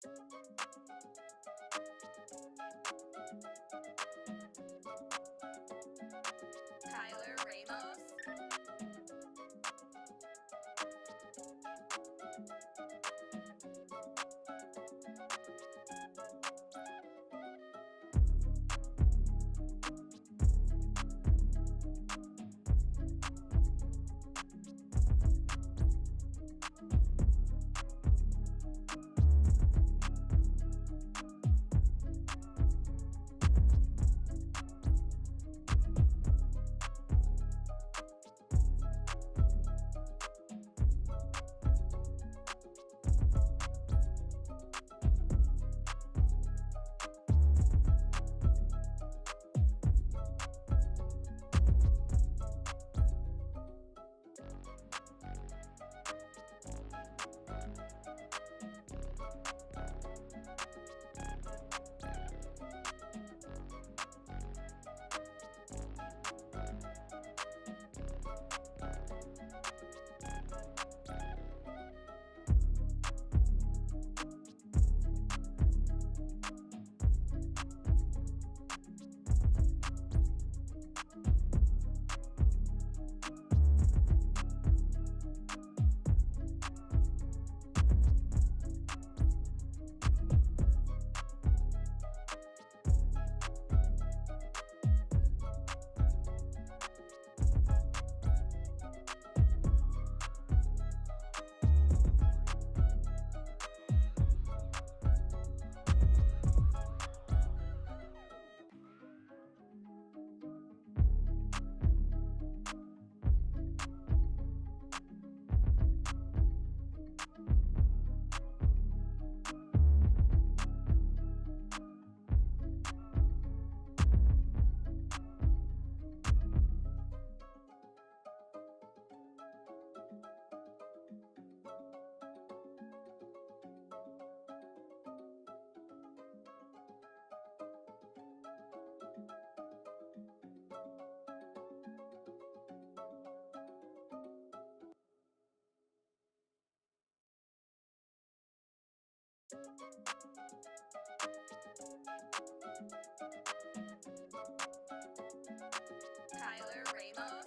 Tyler Ramos. Tyler Ramos.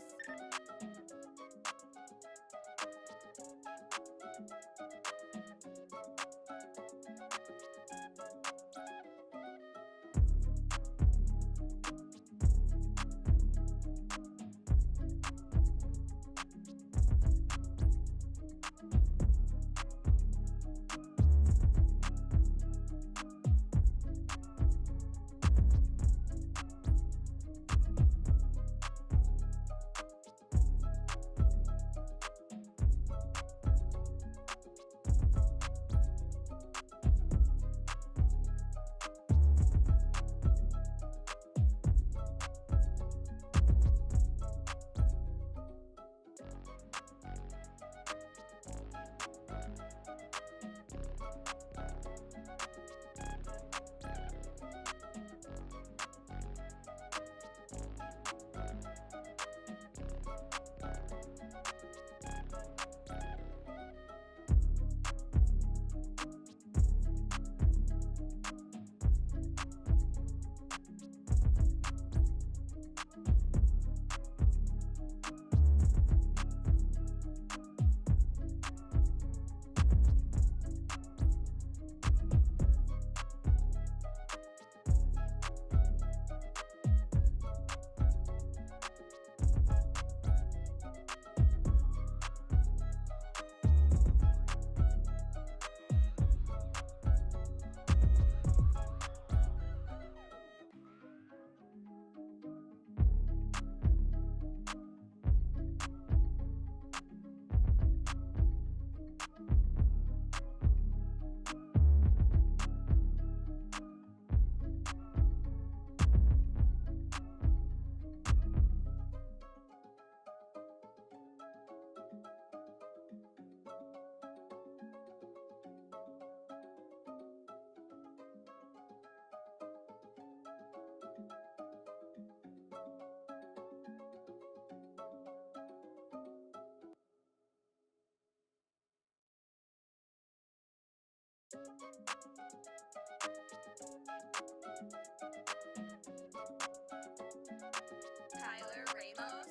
Tyler Ramos.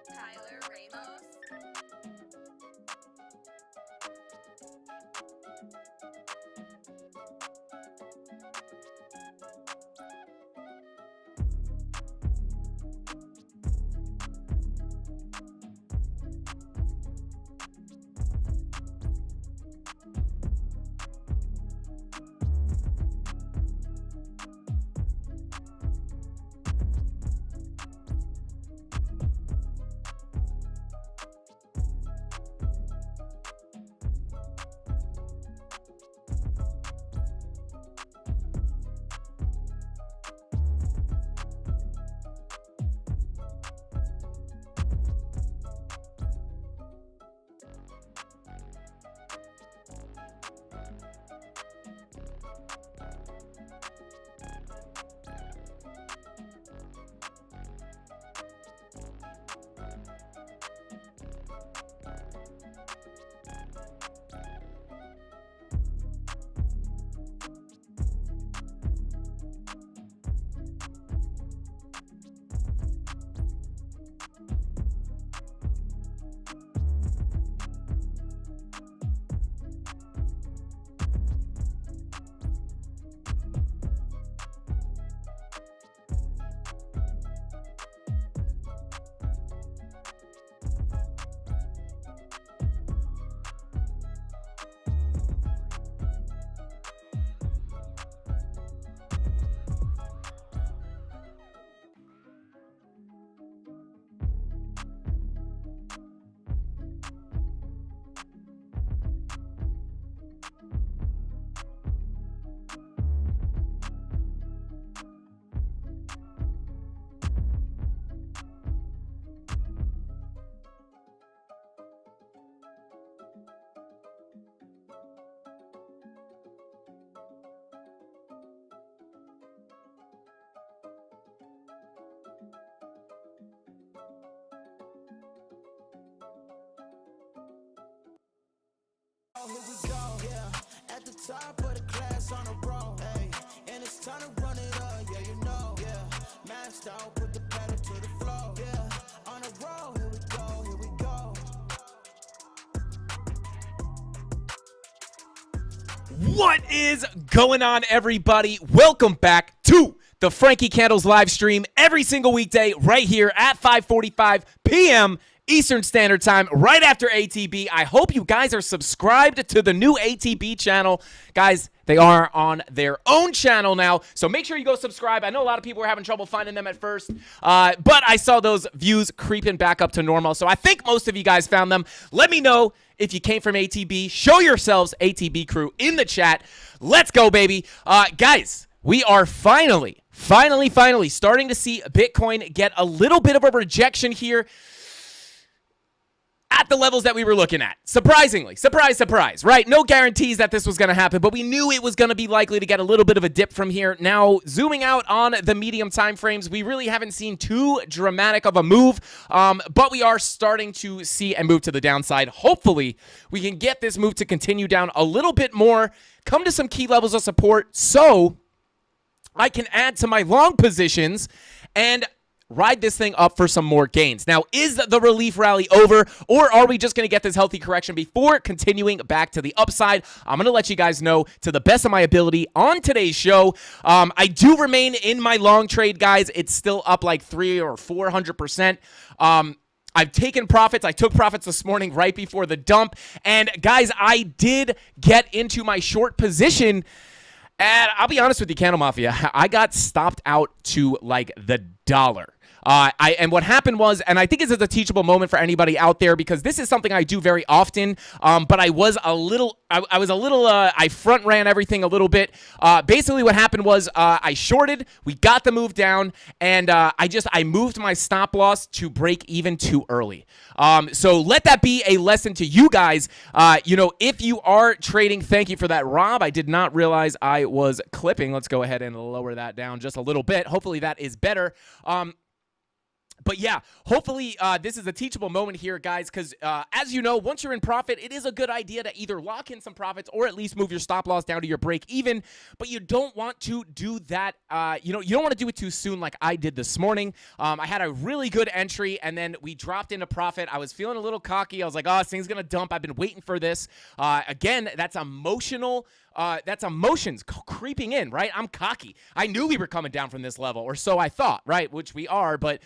Tyler Ramos. Here we go, yeah. At the top of the class on the road, hey. In time to run it up, yeah, you know. Yeah, maxed out, put the pedal to the floor. Yeah, on the road, here we go, here we go. What is going on, everybody? Welcome back to the Frankie Candles live stream every single weekday right here at 5:45 p.m. Eastern Standard Time, right after ATB. I hope you guys are subscribed to the new ATB channel. Guys, they are on their own channel now, so make sure you go subscribe. I know a lot of people were having trouble finding them at first, but I saw those views creeping back up to normal, so I think most of you guys found them. Let me know if you came from ATB. Show yourselves, ATB crew, in the chat. Let's go, baby. Guys, we are finally starting to see Bitcoin get a little bit of a rejection here at the levels that we were looking at. Surprisingly. Surprise, right? No guarantees that this was going to happen, but we knew it was going to be likely to get a little bit of a dip from here. Now, zooming out on the medium time frames, we really haven't seen too dramatic of a move, but we are starting to see a move to the downside. Hopefully, we can get this move to continue down a little bit more, come to some key levels of support, so I can add to my long positions and ride this thing up for some more gains. Now, is the relief rally over, or are we just going to get this healthy correction before continuing back to the upside? I'm going to let you guys know to the best of my ability on today's show. I do remain in my long trade, guys. It's still up like 300 or 400%. I've taken profits. I took profits this morning right before the dump. And guys, I did get into my short position. And I'll be honest with you, CandleMafia, I got stopped out to like the dollar. And what happened was, and I think this is a teachable moment for anybody out there, because this is something I do very often, but I front ran everything a little bit. Basically what happened was I shorted, we got the move down, and I moved my stop loss to break even too early. So let that be a lesson to you guys. If you are trading, thank you for that, Rob. I did not realize I was clipping. Let's go ahead and lower that down just a little bit. Hopefully that is better. But yeah, hopefully this is a teachable moment here, guys, because as you know, once you're in profit, it is a good idea to either lock in some profits or at least move your stop loss down to your break even. But you don't want to do that. You don't want to do it too soon like I did this morning. I had a really good entry, and then we dropped into profit. I was feeling a little cocky. I was like, oh, this thing's going to dump. I've been waiting for this. Again, that's emotional. That's emotions creeping in, right? I'm cocky. I knew we were coming down from this level, or so I thought, right? Which we are, but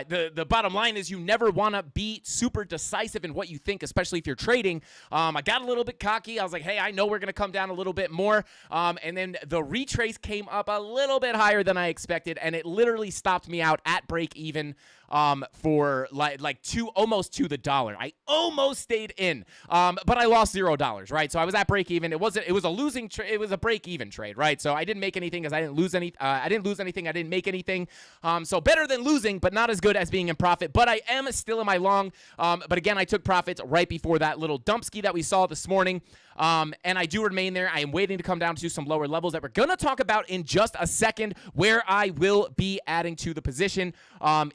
the bottom line is you never want to be super decisive in what you think, especially if you're trading. I got a little bit cocky. I was like, hey, I know we're going to come down a little bit more. And then the retrace came up a little bit higher than I expected, and it literally stopped me out at break even for almost to the dollar. I almost stayed in, but I lost $0, right? So I was at break even. It was a losing trade. It was a break even trade, right? So I didn't make anything because I didn't lose anything. I didn't make anything. So better than losing, but not as good as being in profit. But I am still in my long. But again, I took profits right before that little dump ski that we saw this morning. And I do remain there. I am waiting to come down to some lower levels that we're going to talk about in just a second, where I will be adding to the position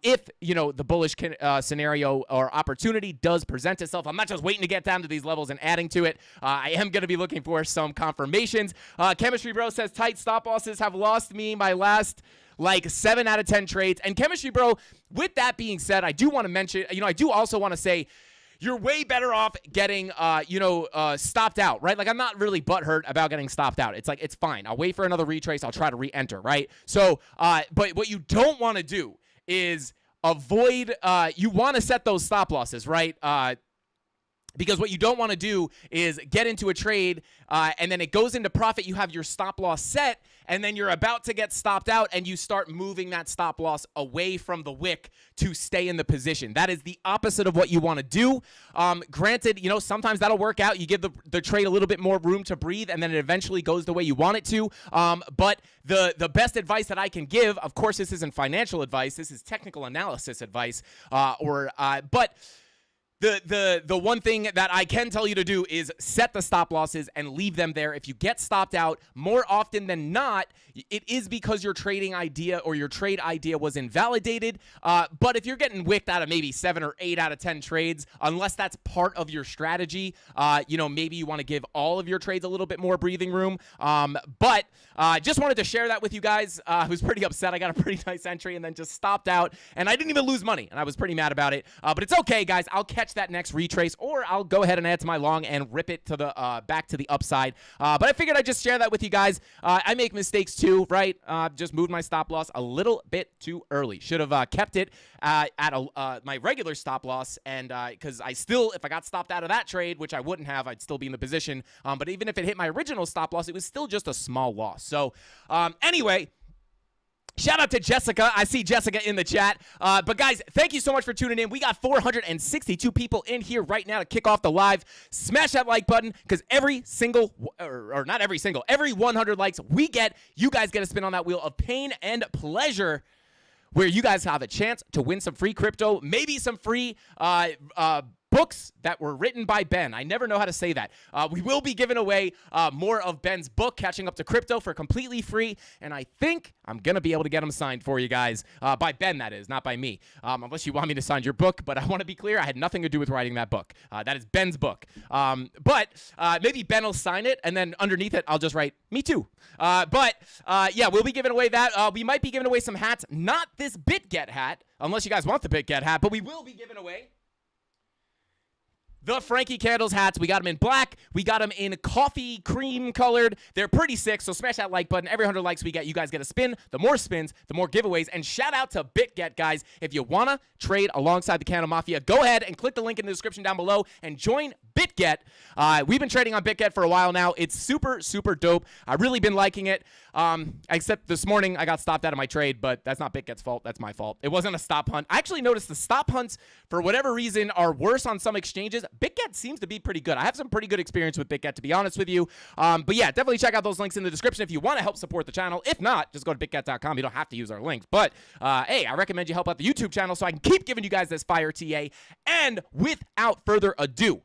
if, the bullish scenario or opportunity does present itself. I'm not just waiting to get down to these levels and adding to it. I am going to be looking for some confirmations. Chemistry Bro says tight stop losses have lost me my last 7 out of 10 trades. And Chemistry Bro, with that being said, I do want to mention, I do also want to say, you're way better off getting, stopped out, right? Like, I'm not really butthurt about getting stopped out. It's like, it's fine. I'll wait for another retrace. I'll try to re-enter, right? So, but what you don't want to do is avoid, you want to set those stop losses, right? Because what you don't want to do is get into a trade and then it goes into profit. You have your stop loss set, and then you're about to get stopped out, and you start moving that stop loss away from the wick to stay in the position. That is the opposite of what you want to do. Granted, sometimes that'll work out. You give the trade a little bit more room to breathe, and then it eventually goes the way you want it to. But the best advice that I can give, of course, this isn't financial advice. This is technical analysis advice. But The one thing that I can tell you to do is set the stop losses and leave them there. If you get stopped out, more often than not, it is because your trading idea or your trade idea was invalidated. But if you're getting wicked out of maybe 7 or 8 out of 10 trades, unless that's part of your strategy, maybe you want to give all of your trades a little bit more breathing room. But just wanted to share that with you guys. I was pretty upset. I got a pretty nice entry and then just stopped out, and I didn't even lose money, and I was pretty mad about it. But it's okay, guys. I'll catch that next retrace, or I'll go ahead and add to my long and rip it to the back to the upside. But I figured I'd just share that with you guys. I make mistakes too, right? Just moved my stop loss a little bit too early. Should have kept it at my regular stop loss, and because I still, if I got stopped out of that trade, which I wouldn't have, I'd still be in the position. But even if it hit my original stop loss, it was still just a small loss. So anyway, shout out to Jessica. I see Jessica in the chat. But guys, thank you so much for tuning in. We got 462 people in here right now to kick off the live. Smash that like button, because every single, or not every single, every 100 likes we get, you guys get a spin on that wheel of pain and pleasure, where you guys have a chance to win some free crypto, maybe some free books that were written by Ben. I never know how to say that. We will be giving away more of Ben's book, Catching Up to Crypto, for completely free, and I think I'm going to be able to get them signed for you guys. By Ben, that is, not by me. Unless you want me to sign your book, but I want to be clear, I had nothing to do with writing that book. That is Ben's book. But maybe Ben will sign it, and then underneath it, I'll just write, me too. Yeah, we'll be giving away that. We might be giving away some hats, not this BitGet hat, unless you guys want the BitGet hat, but we will be giving away the Frankie Candles hats. We got them in black. We got them in coffee cream colored. They're pretty sick, so smash that like button. Every 100 likes we get, you guys get a spin. The more spins, the more giveaways. And shout out to BitGet, guys. If you want to trade alongside the CandleMafia, go ahead and click the link in the description down below and join BitGet. We've been trading on BitGet for a while now. It's super, super dope. I've really been liking it. Except this morning, I got stopped out of my trade, but that's not BitGet's fault. That's my fault. It wasn't a stop hunt. I actually noticed the stop hunts, for whatever reason, are worse on some exchanges. BitGet seems to be pretty good. I have some pretty good experience with BitGet, to be honest with you. But yeah, definitely check out those links in the description if you want to help support the channel. If not, just go to bitget.com. You don't have to use our links. But hey, I recommend you help out the YouTube channel so I can keep giving you guys this fire TA. And without further ado,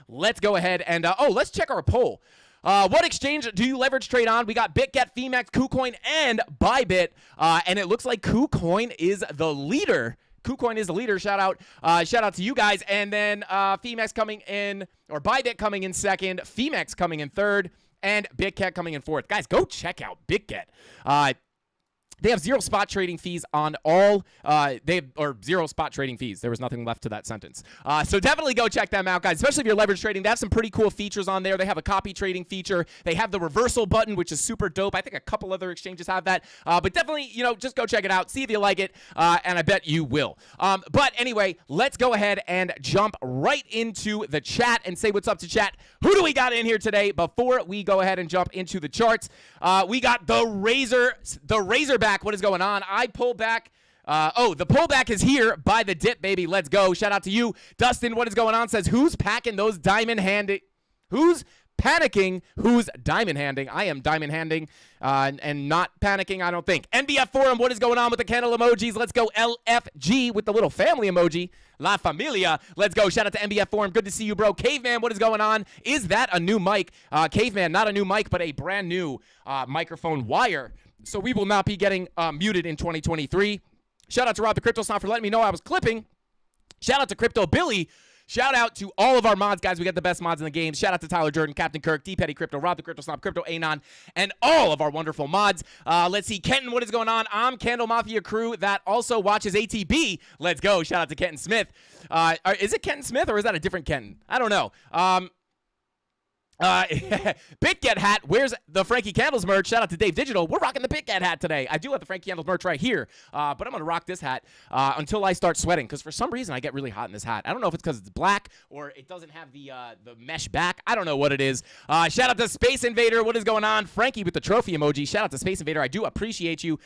let's go ahead and let's check our poll. What exchange do you leverage trade on? We got BitGet, Femex, KuCoin, and Bybit. And it looks like KuCoin is the leader. KuCoin is the leader. Shout out to you guys. And then Femex coming in, or Bybit coming in second, Femex coming in third, and BitGet coming in fourth. Guys, go check out BitGet. They have zero spot trading fees on all, or zero spot trading fees. There was nothing left to that sentence. So definitely go check them out, guys, especially if you're leverage trading. They have some pretty cool features on there. They have a copy trading feature. They have the reversal button, which is super dope. I think a couple other exchanges have that. But definitely, just go check it out. See if you like it, and I bet you will. But anyway, let's go ahead and jump right into the chat and say what's up to chat. Who do we got in here today? Before we go ahead and jump into the charts, we got the Razorback. What is going on? I pull back. The pullback is here by the dip, baby. Let's go. Shout out to you. Dustin, what is going on? Says, who's packing those diamond handing? Who's panicking? Who's diamond handing? I am diamond handing and not panicking, I don't think. NBF Forum, what is going on with the candle emojis? Let's go. LFG with the little family emoji. La Familia. Let's go. Shout out to NBF Forum. Good to see you, bro. Caveman, what is going on? Is that a new mic? Caveman, not a new mic, but a brand new microphone wire. So we will not be getting muted in 2023. Shout out to Rob the Crypto Snob for letting me know I was clipping. Shout out to Crypto Billy. Shout out to all of our mods, guys. We got the best mods in the game. Shout out to Tyler Jordan, Captain Kirk, D Petty Crypto, Rob the Crypto Snob, Crypto Anon, and all of our wonderful mods. Let's see. Kenton, what is going on? I'm CandleMafia crew that also watches ATB. Let's go. Shout out to Kenton Smith. Is it Kenton Smith or is that a different Kenton? I don't know. BitGet hat. Where's the Frankie Candles merch? Shout out to Dave Digital. We're rocking the BitGet hat today. I do have the Frankie Candles merch right here, but I'm gonna rock this hat until I start sweating, because for some reason I get really hot in this hat. I don't know if it's because it's black or it doesn't have the mesh back. I don't know what it is. Shout out to Space Invader. What is going on? Frankie with the trophy emoji. Shout out to Space Invader. I do appreciate you.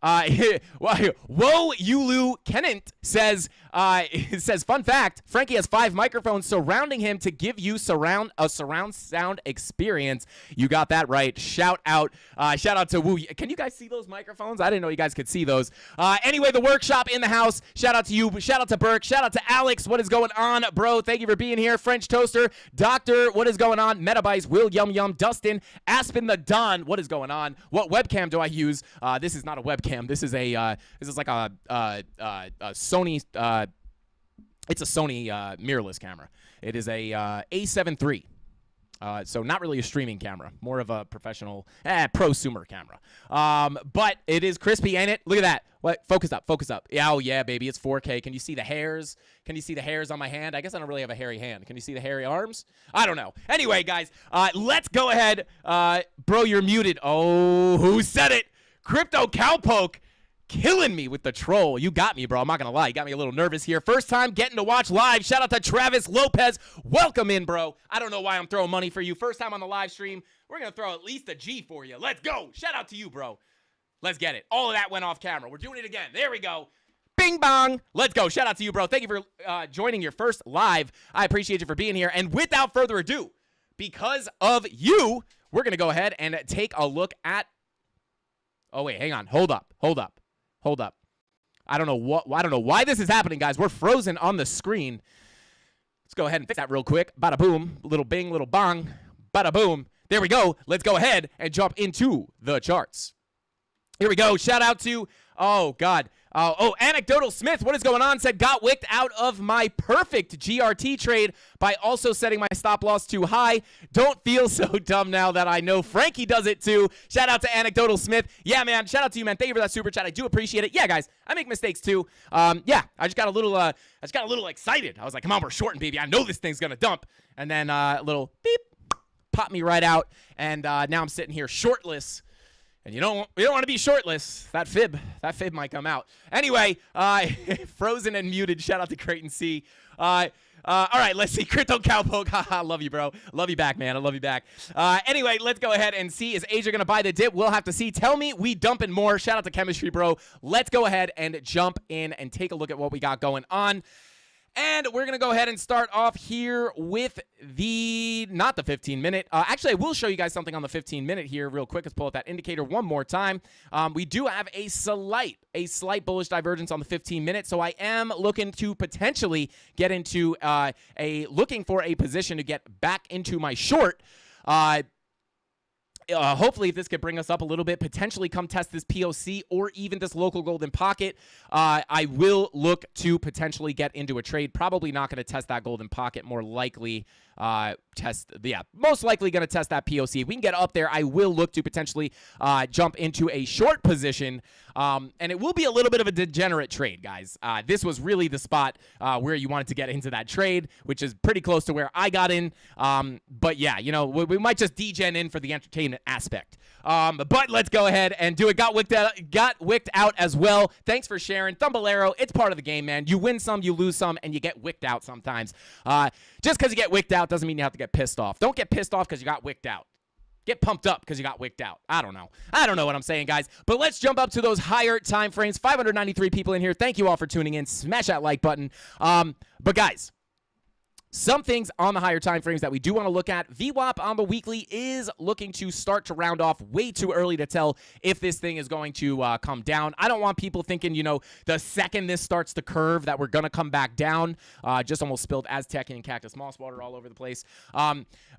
Whoa, Yulu Kennant says, fun fact, Frankie has 5 microphones surrounding him to give you a surround sound experience. You got that right. Shout out to Woo. Can you guys see those microphones? I didn't know you guys could see those. Anyway, the workshop in the house. Shout out to you. Shout out to Burke. Shout out to Alex. What is going on, bro? Thank you for being here. French Toaster, Doctor, what is going on? Metabytes, Will Yum Yum, Dustin, Aspen the Don. What is going on? What webcam do I use? This is not a webcam. This is like a Sony. It's a Sony mirrorless camera. It is a A7 III. So not really a streaming camera, more of a professional prosumer camera. But it is crispy, ain't it? Look at that. What? Focus up. Yeah, oh yeah, baby, it's 4K. Can you see the hairs? Can you see the hairs on my hand? I guess I don't really have a hairy hand. Can you see the hairy arms? I don't know. Anyway, guys, let's go ahead. Bro, you're muted. Oh, who said it? Crypto Cowpoke. Killing me with the troll. You got me, bro. I'm not going to lie. You got me a little nervous here. First time getting to watch live. Shout out to Travis Lopez. Welcome in, bro. I don't know why I'm throwing money for you. First time on the live stream. We're going to throw at least a G for you. Let's go. Shout out to you, bro. Let's get it. All of that went off camera. We're doing it again. There we go. Bing bong. Let's go. Shout out to you, bro. Thank you for joining your first live. I appreciate you for being here. And without further ado, because of you, we're going to go ahead and take a look at... Oh, wait. Hang on. Hold up. I don't know why this is happening, guys. We're frozen on the screen. Let's go ahead and fix that real quick. Bada boom, little bing, little bong. Bada boom. There we go. Let's go ahead and jump into the charts. Here we go. Shout out to, oh, God. Anecdotal Smith, what is going on? Said, got wicked out of my perfect GRT trade by also setting my stop loss too high. Don't feel so dumb now that I know Frankie does it too. Shout out to Anecdotal Smith. Yeah, man. Shout out to you, man. Thank you for that super chat. I do appreciate it. Yeah, guys, I make mistakes too. Yeah, I just got a little excited. I was like, come on, we're shorting, baby. I know this thing's going to dump. And then a little beep, pop me right out. And now I'm sitting here shortless. And we don't want to be shortless. That fib might come out. Anyway, frozen and muted. Shout out to Creighton C. All right, let's see. Crypto Cowpoke. Haha, love you, bro. Love you back, man. I love you back. Anyway, let's go ahead and see. Is Asia going to buy the dip? We'll have to see. Tell me we dumping more. Shout out to Chemistry, bro. Let's go ahead and jump in and take a look at what we got going on. And we're going to go ahead and start off here with not the 15-minute. Actually, I will show you guys something on the 15-minute here real quick. Let's pull up that indicator one more time. We do have a slight bullish divergence on the 15-minute, so I am looking to potentially get into looking for a position to get back into my short. Hopefully, if this could bring us up a little bit, potentially come test this POC or even this local golden pocket, I will look to potentially get into a trade. Probably not going to test that golden pocket. More likely most likely going to test that POC. If we can get up there, I will look to potentially jump into a short position, and it will be a little bit of a degenerate trade, guys. This was really the spot where you wanted to get into that trade, which is pretty close to where I got in. But yeah, we might just degen in for the entertainment aspect. But let's go ahead and do it. Got wicked out as well. Thanks for sharing. Thumbelero, it's part of the game, man. You win some, you lose some, and you get wicked out sometimes. Just because you get wicked out doesn't mean you have to get pissed off. Don't get pissed off because you got wicked out. Get pumped up because you got wicked out. I don't know what I'm saying, guys. But let's jump up to those higher time frames. 593 people in here. Thank you all for tuning in. Smash that like button. But guys, some things on the higher time frames that we do want to look at. VWAP on the weekly is looking to start to round off. Way too early to tell if this thing is going to come down. I don't want people thinking, the second this starts to curve that we're going to come back down. Just almost spilled Aztec and Cactus Moss water all over the place.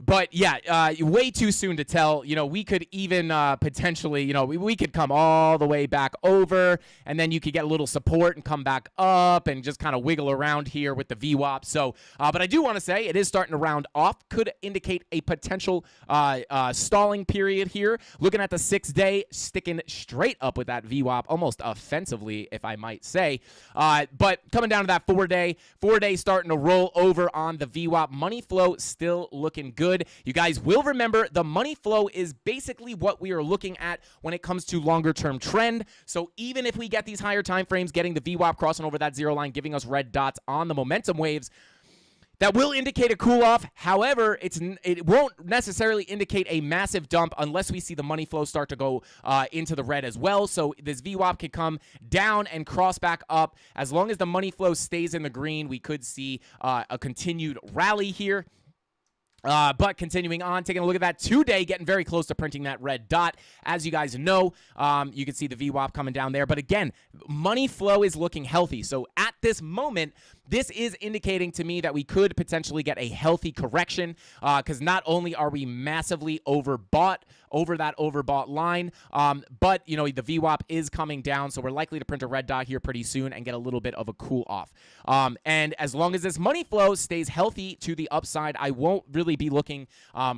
But yeah, way too soon to tell. We could even potentially, we could come all the way back over, and then you could get a little support and come back up and just kind of wiggle around here with the VWAP. So, but I do want to say it is starting to round off. Could indicate a potential stalling period here. Looking at the 6-day, sticking straight up with that VWAP, almost offensively, if I might say. But coming down to that 4-day starting to roll over on the VWAP. Money flow still looking good. You guys will remember the money flow is basically what we are looking at when it comes to longer term trend. So even if we get these higher time frames, getting the VWAP crossing over that zero line, giving us red dots on the momentum waves, That will indicate a cool off. However, it won't necessarily indicate a massive dump unless we see the money flow start to go into the red as well. So this VWAP could come down and cross back up. As long as the money flow stays in the green, we could see a continued rally here. But continuing on, taking a look at that today, getting very close to printing that red dot. As you guys know, you can see the VWAP coming down there. But again, money flow is looking healthy. So at this moment, this is indicating to me that we could potentially get a healthy correction because not only are we massively overbought over that overbought line, but, you know, the VWAP is coming down. So we're likely to print a red dot here pretty soon and get a little bit of a cool off. And as long as this money flow stays healthy to the upside, I won't really be looking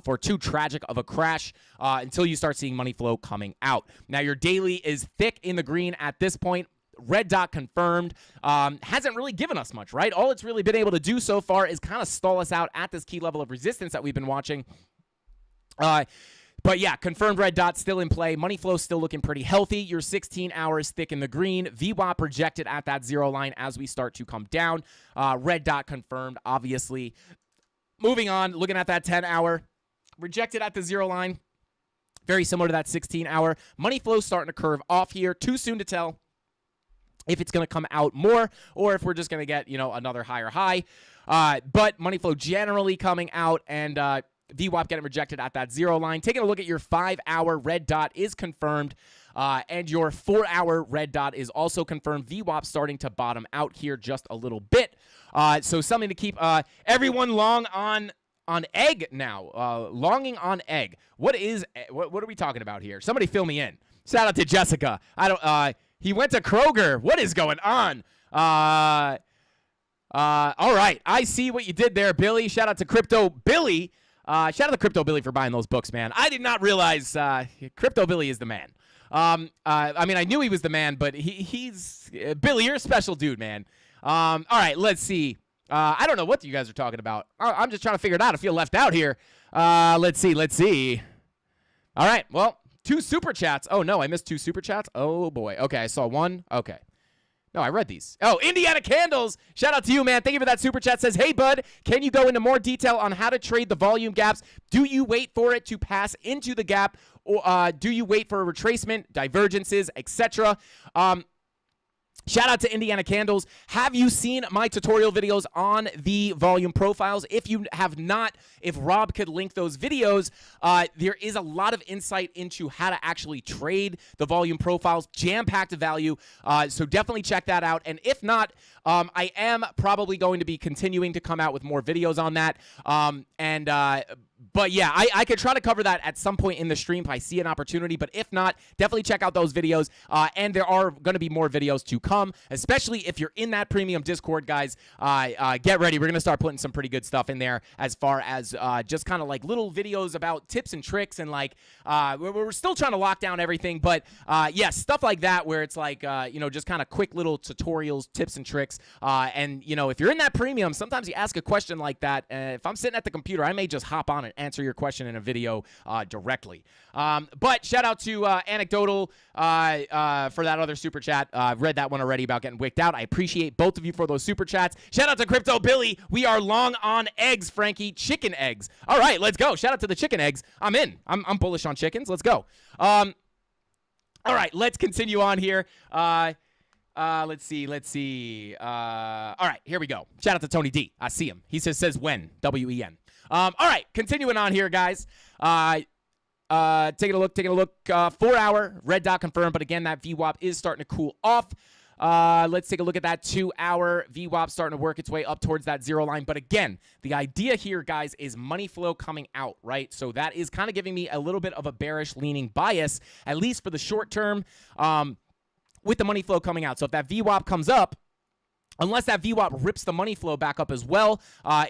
for too tragic of a crash until you start seeing money flow coming out. Now, your daily is thick in the green at this point. Red dot confirmed. Hasn't really given us much, right? All it's really been able to do so far is kind of stall us out at this key level of resistance that we've been watching. But yeah, confirmed red dot still in play. Money flow still looking pretty healthy. Your 16 hours thick in the green. VWAP projected at that 0 line as we start to come down. Red dot confirmed, obviously. Moving on, looking at that 10 hour. Rejected at the 0 line. Very similar to that 16 hour. Money flow starting to curve off here. Too soon to tell if it's going to come out more or if we're just going to get, you know, another higher high. But money flow generally coming out and VWAP getting rejected at that 0 line. Taking a look at your 5 hour red dot is confirmed. And your 4 hour red dot is also confirmed. VWAP starting to bottom out here just a little bit. So something to keep everyone long on egg now. Longing on egg. What are we talking about here? Somebody fill me in. Shout out to Jessica. He went to Kroger. What is going on? All right. I see what you did there, Billy. Shout out to Crypto Billy. Shout out to Crypto Billy for buying those books, man. I did not realize Crypto Billy is the man. I mean, I knew he was the man, but he's Billy, you're a special dude, man. All right, let's see. I don't know what you guys are talking about. I'm just trying to figure it out. I feel left out here. Let's see. All right, well, 2 super chats. Oh, no, I missed 2 super chats. Oh, boy. Okay, I saw 1. Okay. No, I read these. Oh, Indiana Candles. Shout out to you, man. Thank you for that super chat. Says, hey, bud, can you go into more detail on how to trade the volume gaps? Do you wait for it to pass into the gap, or do you wait for a retracement, divergences, etc.? Shout out to Indiana Candles. Have you seen my tutorial videos on the volume profiles? If you have not, if Rob could link those videos, there is a lot of insight into how to actually trade the volume profiles, jam-packed value. So definitely check that out. And if not, I am probably going to be continuing to come out with more videos on that. But yeah, I could try to cover that at some point in the stream if I see an opportunity. But if not, definitely check out those videos. And there are going to be more videos to come, especially if you're in that premium Discord, guys. Get ready. We're going to start putting some pretty good stuff in there as far as just kind of like little videos about tips and tricks. And like we're still trying to lock down everything. But yeah, stuff like that where it's like, you know, just kind of quick little tutorials, tips and tricks. And, you know, if you're in that premium, sometimes you ask a question like that. If I'm sitting at the computer, I may just hop on and answer your question in a video directly. But shout out to Anecdotal for that other super chat. I've read that one already about getting wicked out. I appreciate both of you for those super chats. Shout out to Crypto Billy. We are long on eggs, Frankie. Chicken eggs. All right, let's go. Shout out to the chicken eggs. I'm in. I'm bullish on chickens. Let's go. All right, let's continue on here. Let's see. All right, here we go. Shout out to Tony D. I see him. He says when, W-E-N. All right, continuing on here, guys. Taking a look. 4 hour red dot confirmed, but again, that VWAP is starting to cool off. Let's take a look at that 2 hour VWAP starting to work its way up towards that 0 line. But again, the idea here, guys, is money flow coming out, right? So that is kind of giving me a little bit of a bearish leaning bias, at least for the short term, with the money flow coming out. So if that VWAP comes up, unless that VWAP rips the money flow back up as well,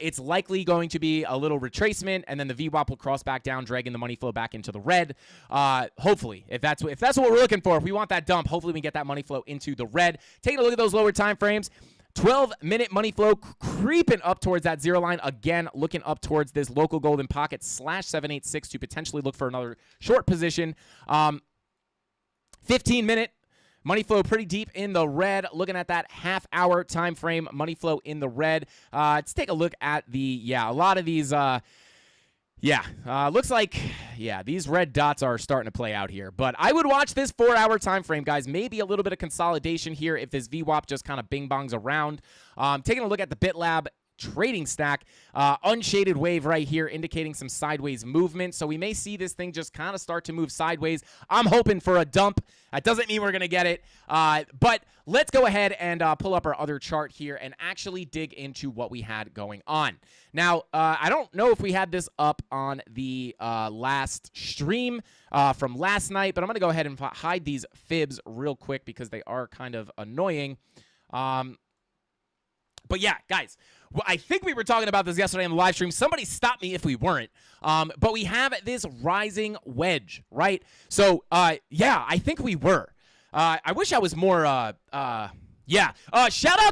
it's likely going to be a little retracement, and then the VWAP will cross back down, dragging the money flow back into the red. Hopefully, if that's what we're looking for, if we want that dump, hopefully we can get that money flow into the red. Taking a look at those lower time frames. 12-minute money flow creeping up towards that 0 line. Again, looking up towards this local golden pocket /786 to potentially look for another short position. 15-minute Money flow pretty deep in the red. Looking at that half-hour time frame, money flow in the red. Let's take a look at a lot of these. Looks like, these red dots are starting to play out here. But I would watch this 4-hour time frame, guys. Maybe a little bit of consolidation here if this VWAP just kind of bing-bongs around. Taking a look at the BitLab trading stack, unshaded wave right here indicating some sideways movement. So we may see this thing just kind of start to move sideways. I'm hoping for a dump. That doesn't mean we're going to get it. But let's go ahead and pull up our other chart here and actually dig into what we had going on. Now, I don't know if we had this up on the last stream from last night, but I'm going to go ahead and hide these fibs real quick because they are kind of annoying. But yeah, guys, I think we were talking about this yesterday on the live stream. Somebody stop me if we weren't. But we have this rising wedge, right? So, I think we were. I wish I was more, shout out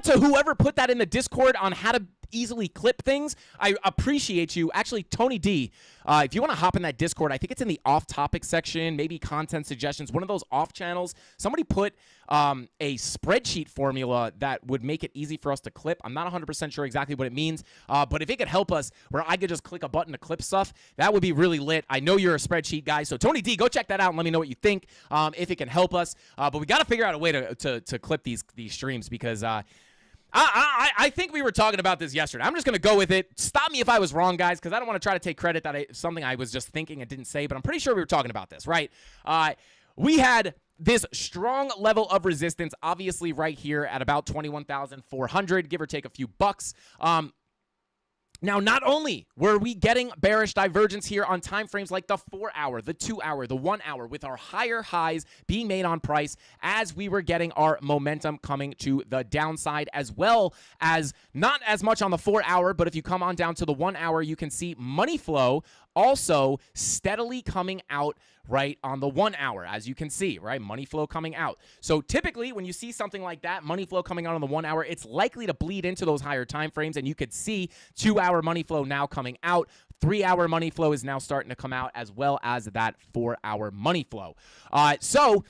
to whoever put that in the Discord on how to easily clip things. I appreciate you. Actually, Tony D, if you want to hop in that Discord, I think it's in the off-topic section, maybe content suggestions, one of those off channels. Somebody put a spreadsheet formula that would make it easy for us to clip. I'm not 100% sure exactly what it means, but if it could help us where I could just click a button to clip stuff, that would be really lit. I know you're a spreadsheet guy, so Tony D, go check that out and let me know what you think, if it can help us. But we got to figure out a way to clip these streams because I think we were talking about this yesterday. I'm just going to go with it. Stop me if I was wrong, guys, because I don't want to try to take credit that something I was just thinking and didn't say, but I'm pretty sure we were talking about this, right? We had this strong level of resistance, obviously right here at about 21,400, give or take a few bucks. Now, not only were we getting bearish divergence here on time frames like the 4-hour, the 2-hour, the 1-hour, with our higher highs being made on price as we were getting our momentum coming to the downside, as well as not as much on the 4-hour, but if you come on down to the 1-hour, you can see money flow also steadily coming out right on the 1-hour, as you can see, right? Money flow coming out. So typically when you see something like that, money flow coming out on the 1-hour, it's likely to bleed into those higher time frames, and you could see 2-hour money flow now coming out. 3-hour money flow is now starting to come out, as well as that 4-hour money flow. So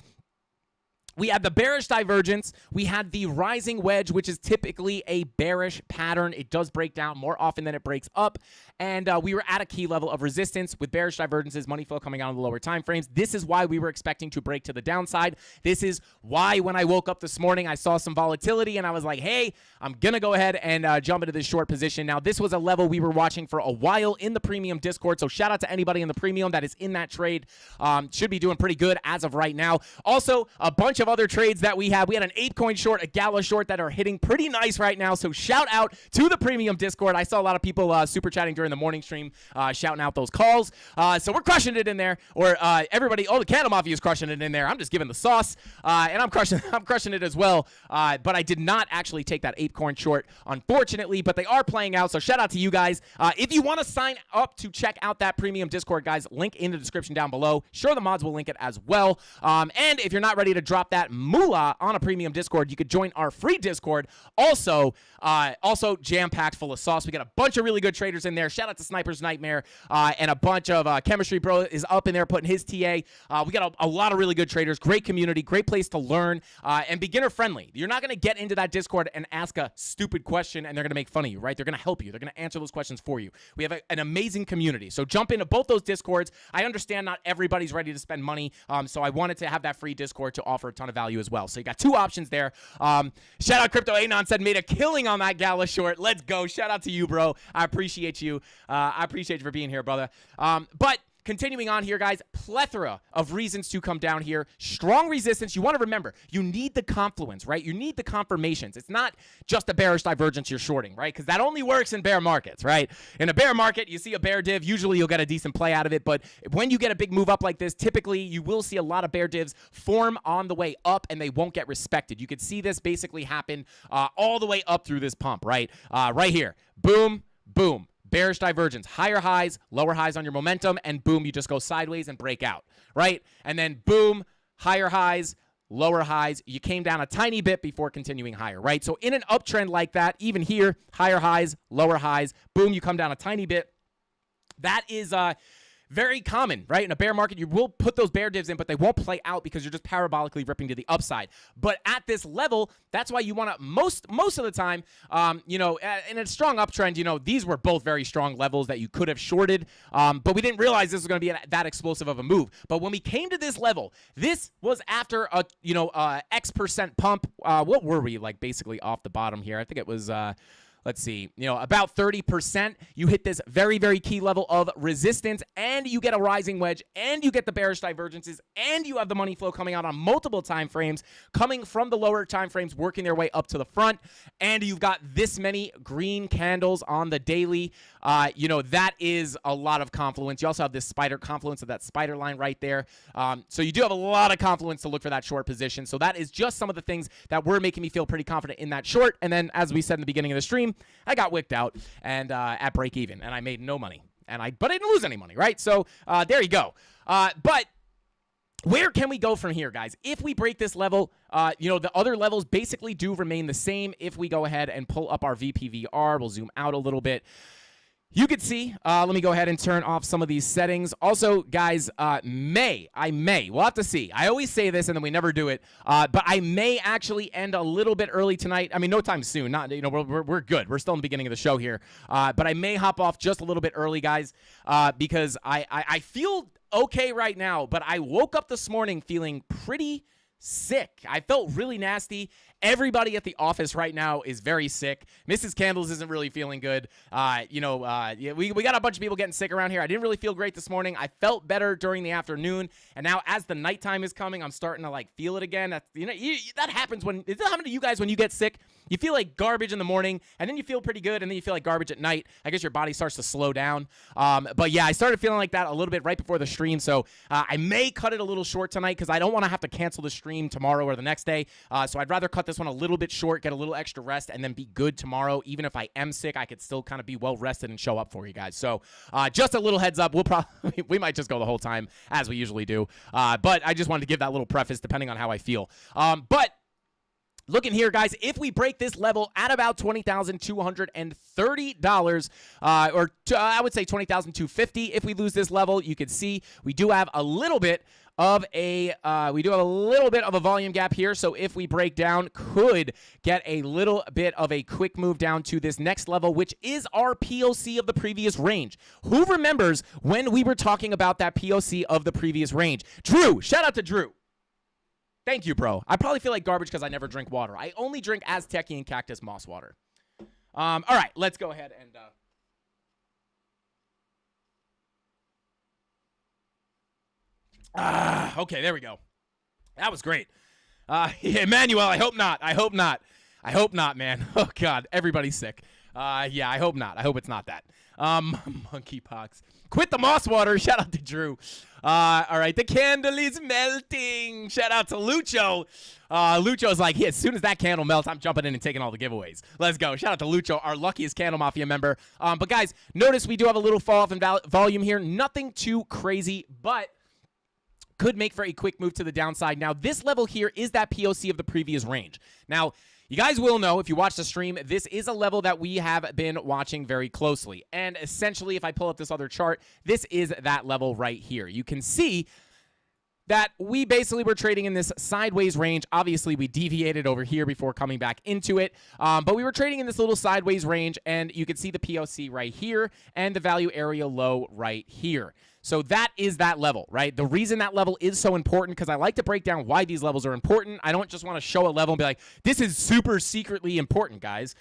we had the bearish divergence. We had the rising wedge, which is typically a bearish pattern. It does break down more often than it breaks up. And we were at a key level of resistance with bearish divergences, money flow coming out in the lower time frames. This is why we were expecting to break to the downside. This is why when I woke up this morning, I saw some volatility and I was like, hey, I'm going to go ahead and jump into this short position. Now, this was a level we were watching for a while in the premium Discord. So shout out to anybody in the premium that is in that trade. Should be doing pretty good as of right now. Also, a bunch of other trades that we have. We had an ApeCoin short, a Gala short that are hitting pretty nice right now. So shout out to the premium Discord. I saw a lot of people super chatting during the morning stream, shouting out those calls. So we're crushing it in there. Or everybody, the CandleMafia is crushing it in there. I'm just giving the sauce, and I'm crushing it as well. But I did not actually take that ApeCoin short, unfortunately. But they are playing out. So shout out to you guys. If you want to sign up to check out that premium Discord, guys, link in the description down below. Sure, the mods will link it as well. And if you're not ready to drop that moolah on a premium Discord, you could join our free Discord. Also jam-packed full of sauce. We got a bunch of really good traders in there. Shout out to Sniper's Nightmare, and a bunch of Chemistry Bro is up in there putting his TA. We got a lot of really good traders, great community, great place to learn, and beginner friendly. You're not going to get into that Discord and ask a stupid question and they're going to make fun of you, right? They're going to help you. They're going to answer those questions for you. We have an amazing community. So jump into both those Discords. I understand not everybody's ready to spend money, so I wanted to have that free Discord to offer a ton of value as well. So you got two options there. Shout out Crypto Anon said made a killing on that Gala short. Let's go. Shout out to you, bro. I appreciate you. I appreciate you for being here, brother. But continuing on here, guys, plethora of reasons to come down here. Strong resistance. You want to remember, you need the confluence, right? You need the confirmations. It's not just a bearish divergence you're shorting, right? Because that only works in bear markets, right? In a bear market, you see a bear div. Usually you'll get a decent play out of it. But when you get a big move up like this, typically you will see a lot of bear divs form on the way up and they won't get respected. You could see this basically happen all the way up through this pump, right? Right here. Boom, boom. Bearish divergence, higher highs, lower highs on your momentum, and boom, you just go sideways and break out, right? And then boom, higher highs, lower highs. You came down a tiny bit before continuing higher, right? So in an uptrend like that, even here, higher highs, lower highs, boom, you come down a tiny bit. That is very common, right? In a bear market, you will put those bear divs in, but they won't play out because you're just parabolically ripping to the upside. But at this level, that's why you want to most of the time, in a strong uptrend, these were both very strong levels that you could have shorted, but we didn't realize this was going to be that explosive of a move. But when we came to this level, this was after a X% pump. What were we, like, basically off the bottom here? I think it was let's see, about 30%. You hit this very, very key level of resistance, and you get a rising wedge, and you get the bearish divergences, and you have the money flow coming out on multiple time frames, coming from the lower time frames, working their way up to the front, and you've got this many green candles on the daily. That is a lot of confluence. You also have this spider confluence of that spider line right there. So you do have a lot of confluence to look for that short position. So that is just some of the things that were making me feel pretty confident in that short. And then, as we said in the beginning of the stream, I got wicked out and at break even, and I made no money, but I didn't lose any money, right? So there you go. But where can we go from here, guys? If we break this level, the other levels basically do remain the same. If we go ahead and pull up our VPVR, we'll zoom out a little bit. You could see, let me go ahead and turn off some of these settings. Also, guys, we'll have to see. I always say this and then we never do it, but I may actually end a little bit early tonight. I mean, no time soon. Not, we're good. We're still in the beginning of the show here, but I may hop off just a little bit early, guys, because I feel okay right now, but I woke up this morning feeling pretty sick. I felt really nasty. Everybody at the office right now is very sick. Mrs. Candles isn't really feeling good. We got a bunch of people getting sick around here. I didn't really feel great this morning. I felt better during the afternoon, and now as the nighttime is coming, I'm starting to feel it again. That happens when does that happen to you guys when you get sick? You feel like garbage in the morning, and then you feel pretty good, and then you feel like garbage at night. I guess your body starts to slow down. But yeah, I started feeling like that a little bit right before the stream, so I may cut it a little short tonight because I don't want to have to cancel the stream tomorrow or the next day. So I'd rather cut this one a little bit short, get a little extra rest, and then be good tomorrow. Even if I am sick, I could still kind of be well rested and show up for you guys. So just a little heads up, we might just go the whole time as we usually do. But I just wanted to give that little preface depending on how I feel. But looking here, guys, if we break this level at about $20,230, I would say $20,250, if we lose this level, you can see we do have a little bit of a volume gap here. So if we break down, could get a little bit of a quick move down to this next level, which is our POC of the previous range. Who remembers when we were talking about that POC of the previous range? Drew, shout out to Drew. Thank you, bro. I probably feel like garbage because I never drink water. I only drink Aztecian and cactus moss water. All right, let's go ahead and... okay, there we go. That was great. Emmanuel, I hope not. I hope not. I hope not, man. Oh, God, everybody's sick. Yeah, I hope not. I hope it's not that. Monkeypox. Quit the moss water. Shout out to Drew. All right, the candle is melting. Shout out to Lucho. Lucho's like, yeah, as soon as that candle melts, I'm jumping in and taking all the giveaways. Let's go. Shout out to Lucho, our luckiest CandleMafia member. But guys, notice we do have a little fall off in volume here. Nothing too crazy, but could make for a quick move to the downside. Now, this level here is that POC of the previous range. Now, you guys will know, if you watch the stream, this is a level that we have been watching very closely. And essentially, if I pull up this other chart, this is that level right here. You can see that we basically were trading in this sideways range. Obviously, we deviated over here before coming back into it. But we were trading in this little sideways range, and you can see the POC right here and the value area low right here. So that is that level, right? The reason that level is so important, because I like to break down why these levels are important. I don't just want to show a level and be like, this is super secretly important, guys.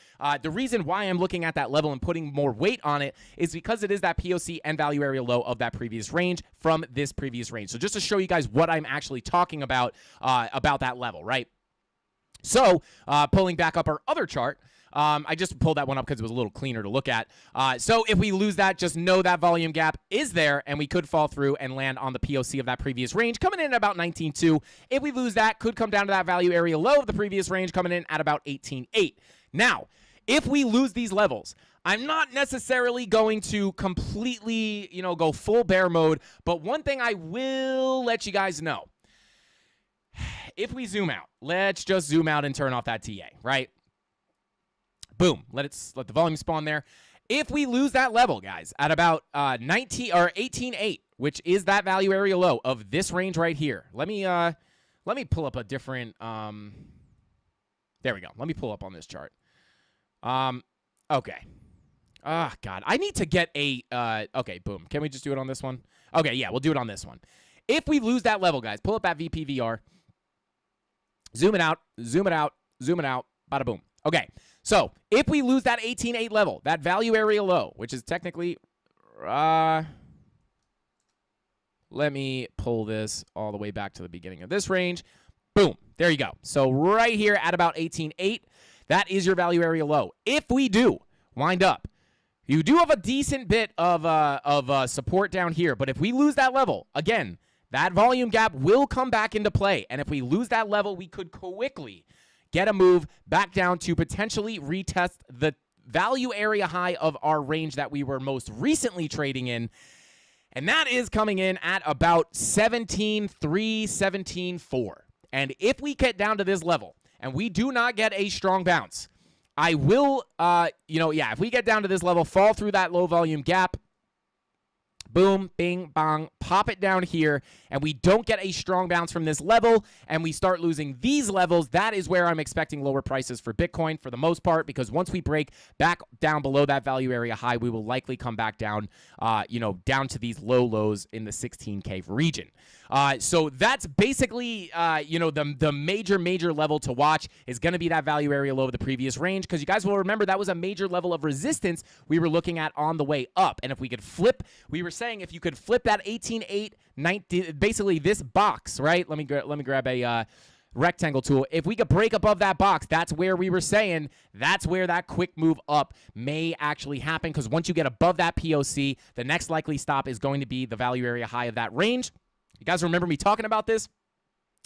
The reason why I'm looking at that level and putting more weight on it is because it is that POC and value area low of that previous range from this previous range. So just to show you guys what I'm actually talking about that level, right? So pulling back up our other chart, I just pulled that one up because it was a little cleaner to look at. So if we lose that, just know that volume gap is there, and we could fall through and land on the POC of that previous range, coming in at about 19.2. If we lose that, could come down to that value area low of the previous range, coming in at about 18.8. Now, if we lose these levels, I'm not necessarily going to completely, go full bear mode, but one thing I will let you guys know. If we zoom out, let's just zoom out and turn off that TA, right? Boom. Let the volume spawn there. If we lose that level, guys, at about 19 or 18.8, which is that value area low of this range right here. Let me pull up a different. There we go. Let me pull up on this chart. Okay. Ah, God. I need to get a, okay, boom. Can we just do it on this one? Okay, yeah, we'll do it on this one. If we lose that level, guys, pull up that VPVR. Zoom it out, zoom it out, zoom it out. Bada boom. Okay, so if we lose that 18.8 level, that value area low, which is technically, let me pull this all the way back to the beginning of this range. Boom. There you go. So right here at about 18.8, that is your value area low. If we do wind up, you do have a decent bit of support down here, but if we lose that level, again, that volume gap will come back into play. And if we lose that level, we could quickly get a move back down to potentially retest the value area high of our range that we were most recently trading in. And that is coming in at about 17.3, 17.4. And if we get down to this level and we do not get a strong bounce, I will, if we get down to this level, fall through that low volume gap, boom, bing, bong, pop it down here, and we don't get a strong bounce from this level, and we start losing these levels, that is where I'm expecting lower prices for Bitcoin for the most part, because once we break back down below that value area high, we will likely come back down, down to these low lows in the 16K region. So that's basically, the major level to watch is going to be that value area low of the previous range, because you guys will remember that was a major level of resistance we were looking at on the way up. And if we could flip, we were saying if you could flip that 18.8, 19, basically this box, right? Let me grab a rectangle tool. If we could break above that box, that's where we were saying that's where that quick move up may actually happen, because once you get above that POC, the next likely stop is going to be the value area high of that range. You guys remember me talking about this?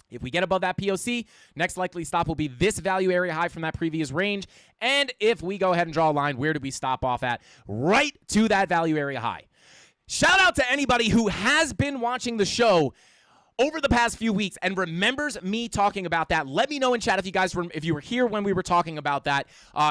If we get above that POC, next likely stop will be this value area high from that previous range. And if we go ahead and draw a line, where do we stop off at? Right to that value area high. Shout out to anybody who has been watching the show over the past few weeks and remembers me talking about that. Let me know in chat if you were here when we were talking about that,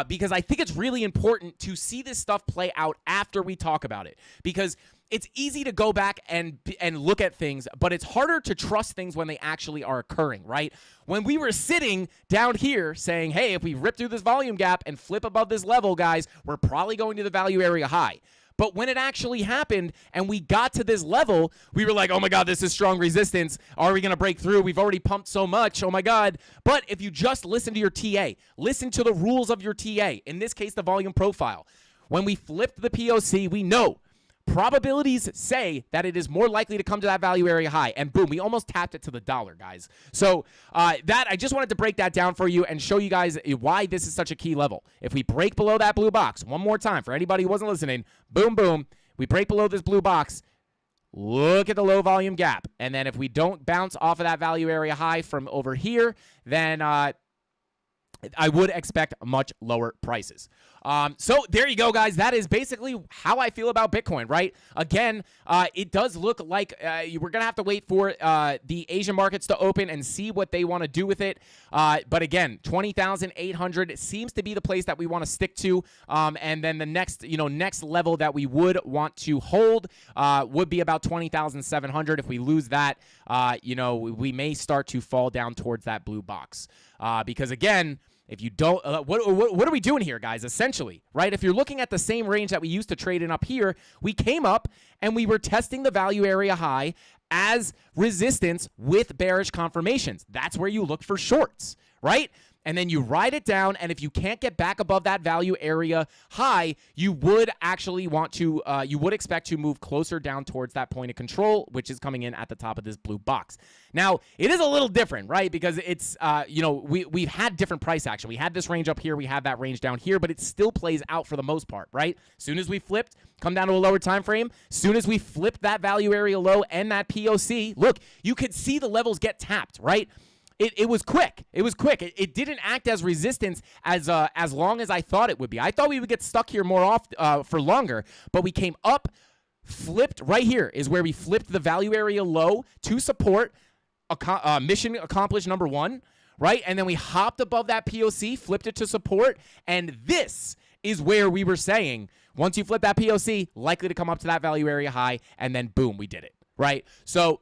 because I think it's really important to see this stuff play out after we talk about it, because it's easy to go back and look at things, but it's harder to trust things when they actually are occurring, right? When we were sitting down here saying, hey, if we rip through this volume gap and flip above this level, guys, we're probably going to the value area high. But when it actually happened and we got to this level, we were like, oh my God, this is strong resistance. Are we going to break through? We've already pumped so much. Oh my God. But if you just listen to your TA, listen to the rules of your TA, in this case, the volume profile. When we flipped the POC, we know probabilities say that it is more likely to come to that value area high. And boom, we almost tapped it to the dollar, guys. So I just wanted to break that down for you and show you guys why this is such a key level. If we break below that blue box, one more time, for anybody who wasn't listening, boom, boom, we break below this blue box, look at the low volume gap. And then if we don't bounce off of that value area high from over here, then I would expect much lower prices. So there you go, guys. That is basically how I feel about Bitcoin, right? Again, it does look like we're going to have to wait for the Asian markets to open and see what they want to do with it. But again, 20,800 seems to be the place that we want to stick to. And then the next level that we would want to hold would be about 20,700. If we lose that, we may start to fall down towards that blue box. Because again, if you don't, what are we doing here, guys? Essentially, right? If you're looking at the same range that we used to trade in up here, we came up and we were testing the value area high as resistance with bearish confirmations. That's where you look for shorts, right? And then you ride it down, and if you can't get back above that value area high, you would actually want to, you would expect to move closer down towards that point of control, which is coming in at the top of this blue box. Now, it is a little different, right? Because it's, we've had different price action. We had this range up here, we have that range down here, but it still plays out for the most part, right? As soon as we flipped, come down to a lower time frame, as soon as we flipped that value area low and that POC, look, you could see the levels get tapped, right? It was quick. It was quick. It didn't act as resistance as long as I thought it would be. I thought we would get stuck here for longer, but we came up, flipped. Right here is where we flipped the value area low to support. Mission accomplished number one, right? And then we hopped above that POC, flipped it to support, and this is where we were saying once you flip that POC, likely to come up to that value area high, and then boom, we did it. right? So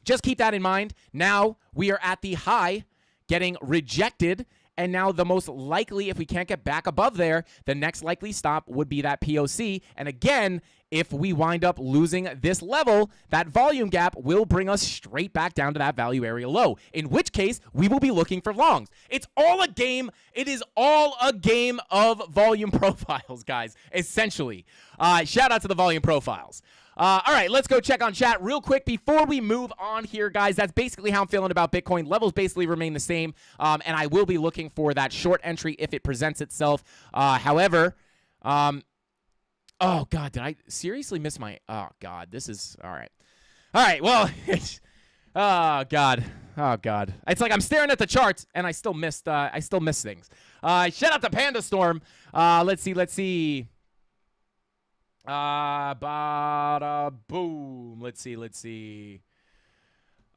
just keep that in mind. Now we are at the high getting rejected. And now the most likely, if we can't get back above there, the next likely stop would be that POC. And again, if we wind up losing this level, that volume gap will bring us straight back down to that value area low, in which case we will be looking for longs. It's all a game. It is all a game of volume profiles, guys, essentially. Shout out to the volume profiles. All right, let's go check on chat real quick before we move on here, guys. That's basically how I'm feeling about Bitcoin. Levels basically remain the same, and I will be looking for that short entry if it presents itself. However, oh, God, did I seriously miss my... Oh, God, this is... All right. All right, well... Oh, God. Oh, God. It's like I'm staring at the charts, and I still missed things. Shout out to Panda Storm. Let's see. Bada boom. Let's see.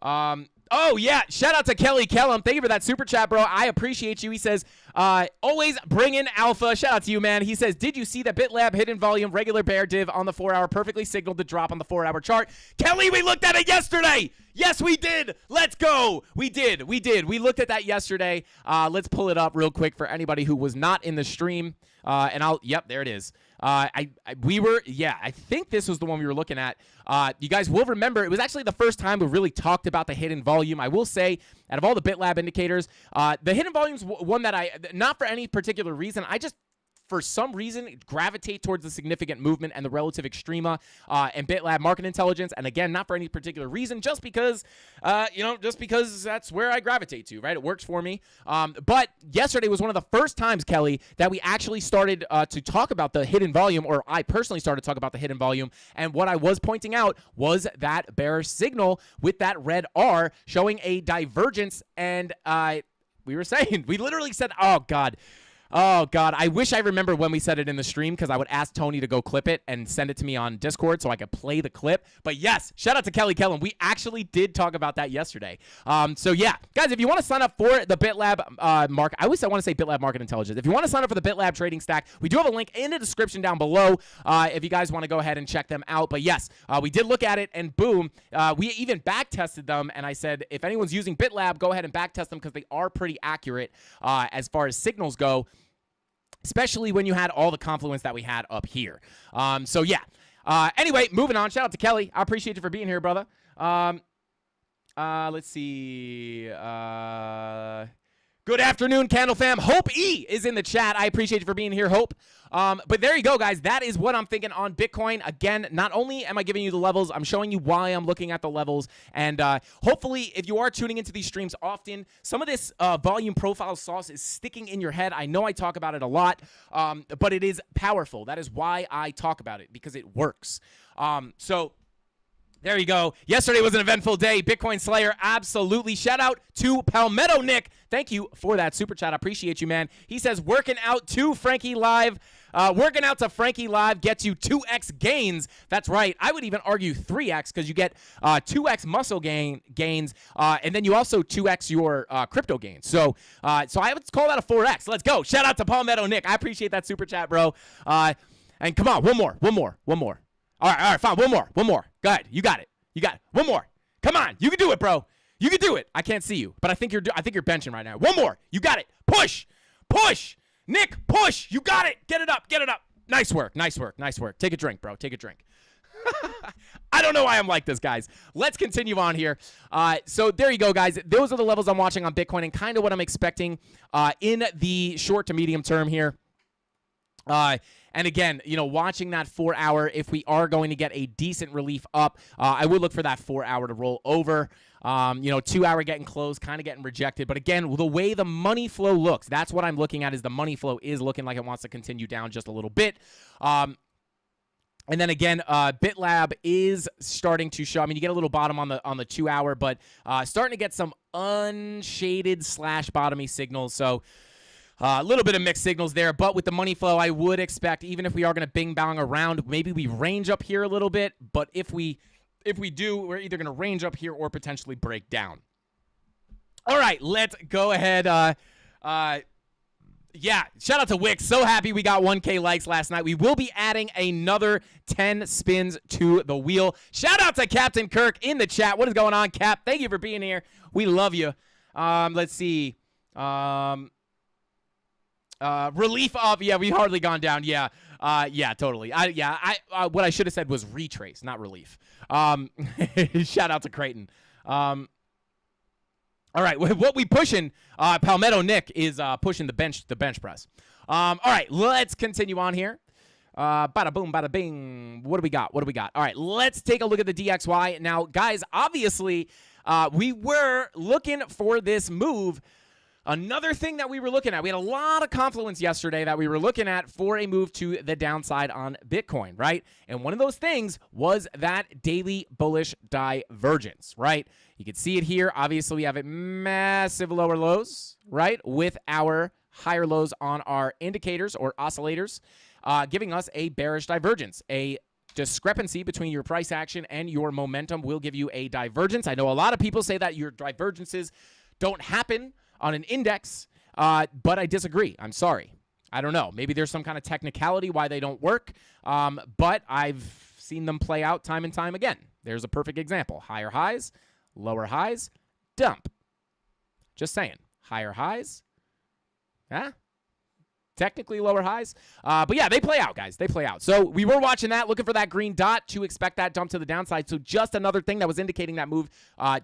Oh yeah, shout out to Kelly Kellum. Thank you for that super chat, bro. I appreciate you. He says, always bring in alpha. Shout out to you, man. He says, did you see that BitLab hidden volume regular bear div on the 4-hour perfectly signaled to drop on the 4-hour chart? Kelly, we looked at it yesterday. Yes, we did. Let's go. We did. We looked at that yesterday. Let's pull it up real quick for anybody who was not in the stream. Yep, there it is. I think this was the one we were looking at. You guys will remember, it was actually the first time we really talked about the hidden volume. I will say, out of all the BitLab indicators, the hidden volume's one that not for any particular reason, I just, for some reason, gravitate towards the significant movement and the relative extrema and BitLab market intelligence. And again, not for any particular reason, just because, just because that's where I gravitate to, right? It works for me. But yesterday was one of the first times, Kelly, that we actually started to talk about the hidden volume, or I personally started to talk about the hidden volume. And what I was pointing out was that bearish signal with that red R showing a divergence. And we literally said, oh, God. Oh, God. I wish I remember when we said it in the stream, because I would ask Tony to go clip it and send it to me on Discord so I could play the clip. But yes, shout out to Kelly Kellum. We actually did talk about that yesterday. So yeah, guys, if you want to sign up for the BitLab I want to say BitLab Market Intelligence. If you want to sign up for the BitLab Trading Stack, we do have a link in the description down below if you guys want to go ahead and check them out. But yes, we did look at it, and boom, we even back tested them. And I said, if anyone's using BitLab, go ahead and back test them, because they are pretty accurate as far as signals go, especially when you had all the confluence that we had up here. So yeah. Anyway, moving on. Shout out to Kelly. I appreciate you for being here, brother. Let's see. Good afternoon, Candle fam. Hope E is in the chat. I appreciate you for being here, Hope. But there you go, guys. That is what I'm thinking on Bitcoin. Again, not only am I giving you the levels, I'm showing you why I'm looking at the levels. And hopefully, if you are tuning into these streams often, some of this volume profile sauce is sticking in your head. I know I talk about it a lot, but it is powerful. That is why I talk about it, because it works. So there you go. Yesterday was an eventful day. Bitcoin Slayer, absolutely. Shout out to Palmetto Nick. Thank you for that super chat. I appreciate you, man. He says, working out to Frankie Live. Working out to Frankie Live gets you 2x gains. That's right. I would even argue 3x, because you get 2x muscle gains, and then you also 2x your crypto gains. So I would call that a 4x. Let's go. Shout out to Palmetto Nick. I appreciate that super chat, bro. And come on, one more. All right, fine. One more. Go ahead. You got it. One more. Come on. You can do it, bro. You can do it. I can't see you, but I think you're benching right now. One more. You got it. Push. Nick, push. You got it. Get it up. Nice work. Take a drink, bro. Take a drink. I don't know why I'm like this, guys. Let's continue on here. So there you go, guys. Those are the levels I'm watching on Bitcoin, and kind of what I'm expecting in the short to medium term here. And again, watching that 4-hour, if we are going to get a decent relief up, I would look for that 4-hour to roll over. 2-hour getting close, kind of getting rejected. But again, the way the money flow looks, that's what I'm looking at, is the money flow is looking like it wants to continue down just a little bit. And then again, BitLab is starting to show. I mean, you get a little bottom on the 2-hour, but starting to get some unshaded / bottomy signals. So a little bit of mixed signals there, but with the money flow, I would expect, even if we are going to bing bang around, maybe we range up here a little bit. But if we do, we're either going to range up here or potentially break down. All right, let's go ahead. Yeah, shout out to Wix. So happy we got 1K likes last night. We will be adding another 10 spins to the wheel. Shout out to Captain Kirk in the chat. What is going on, Cap? Thank you for being here. We love you. Let's see. Relief up. Yeah, we hardly gone down. Yeah. Yeah, totally. What I should have said was retrace, not relief. Shout out to Creighton. All right, what we pushing? Palmetto Nick is pushing the bench press. All right, let's continue on here. Bada boom, bada bing. What do we got? All right, let's take a look at the DXY. Now, guys, obviously, we were looking for this move. Another thing that we were looking at, we had a lot of confluence yesterday that we were looking at for a move to the downside on Bitcoin, right? And one of those things was that daily bullish divergence, right? You can see it here. Obviously, we have a massive lower lows, right? With our higher lows on our indicators or oscillators, giving us a bearish divergence. A discrepancy between your price action and your momentum will give you a divergence. I know a lot of people say that your divergences don't happen on an index, but I disagree. I'm sorry. I don't know. Maybe there's some kind of technicality why they don't work, but I've seen them play out time and time again. There's a perfect example. Higher highs, lower highs, dump. Just saying. Higher highs, technically lower highs. But yeah, they play out, guys. They play out. So we were watching that, looking for that green dot to expect that dump to the downside. So just another thing that was indicating that move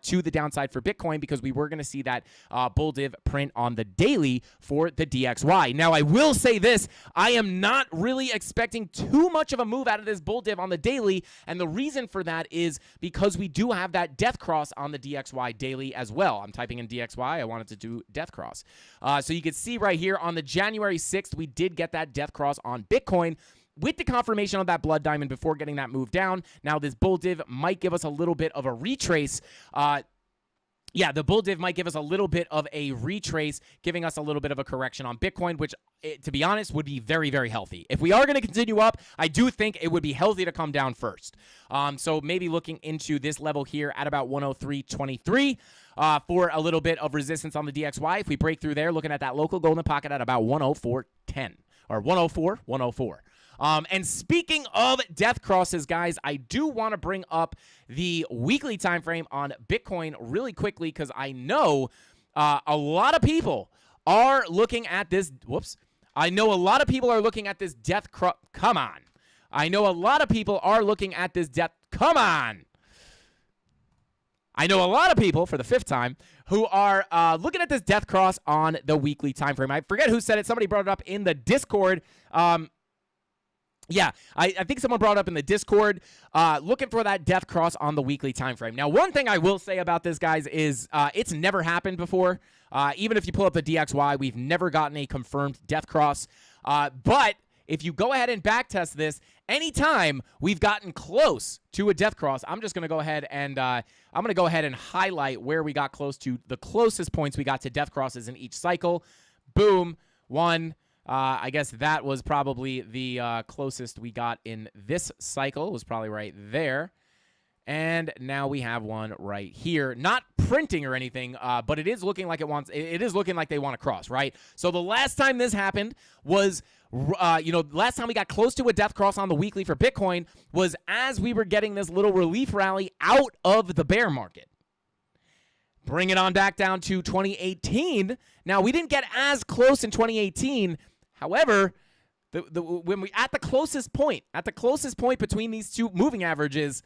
to the downside for Bitcoin, because we were going to see that bull div print on the daily for the DXY. Now, I will say this. I am not really expecting too much of a move out of this bull div on the daily. And the reason for that is because we do have that death cross on the DXY daily as well. I'm typing in DXY. I wanted to do death cross. So you can see right here on the January 6th, we did get that death cross on Bitcoin with the confirmation of that blood diamond before getting that move down. Now, this bull div might give us a little bit of a retrace. Yeah, the bull div might give us a little bit of a retrace, giving us a little bit of a correction on Bitcoin, which, to be honest, would be very, very healthy. If we are going to continue up, I do think it would be healthy to come down first. So maybe looking into this level here at about 103.23 for a little bit of resistance on the DXY. If we break through there, looking at that local golden pocket at about 104.10 or 104. And speaking of death crosses, guys, I do want to bring up the weekly time frame on Bitcoin really quickly, because I know a lot of people are looking at this. I know a lot of people are looking at this death cross. Come on. I know a lot of people are looking at this death. Come on. I know a lot of people, for the fifth time, who are looking at this death cross on the weekly time frame. I forget who said it. Somebody brought it up in the Discord. Yeah, I think someone brought up in the Discord, looking for that death cross on the weekly time frame. Now, one thing I will say about this, guys, is it's never happened before. Even if you pull up the DXY, we've never gotten a confirmed death cross. But if you go ahead and backtest this, anytime we've gotten close to a death cross, I'm just going to go ahead and highlight where we got close to the closest points we got to death crosses in each cycle. Boom, one. I guess that was probably the closest we got in this cycle. It was probably right there. And now we have one right here. Not printing or anything, but it is looking like it is looking like they want to cross, right? So the last time this happened was, last time we got close to a death cross on the weekly for Bitcoin was as we were getting this little relief rally out of the bear market. Bring it on back down to 2018. Now, we didn't get as close in 2018. However, when we at the closest point between these two moving averages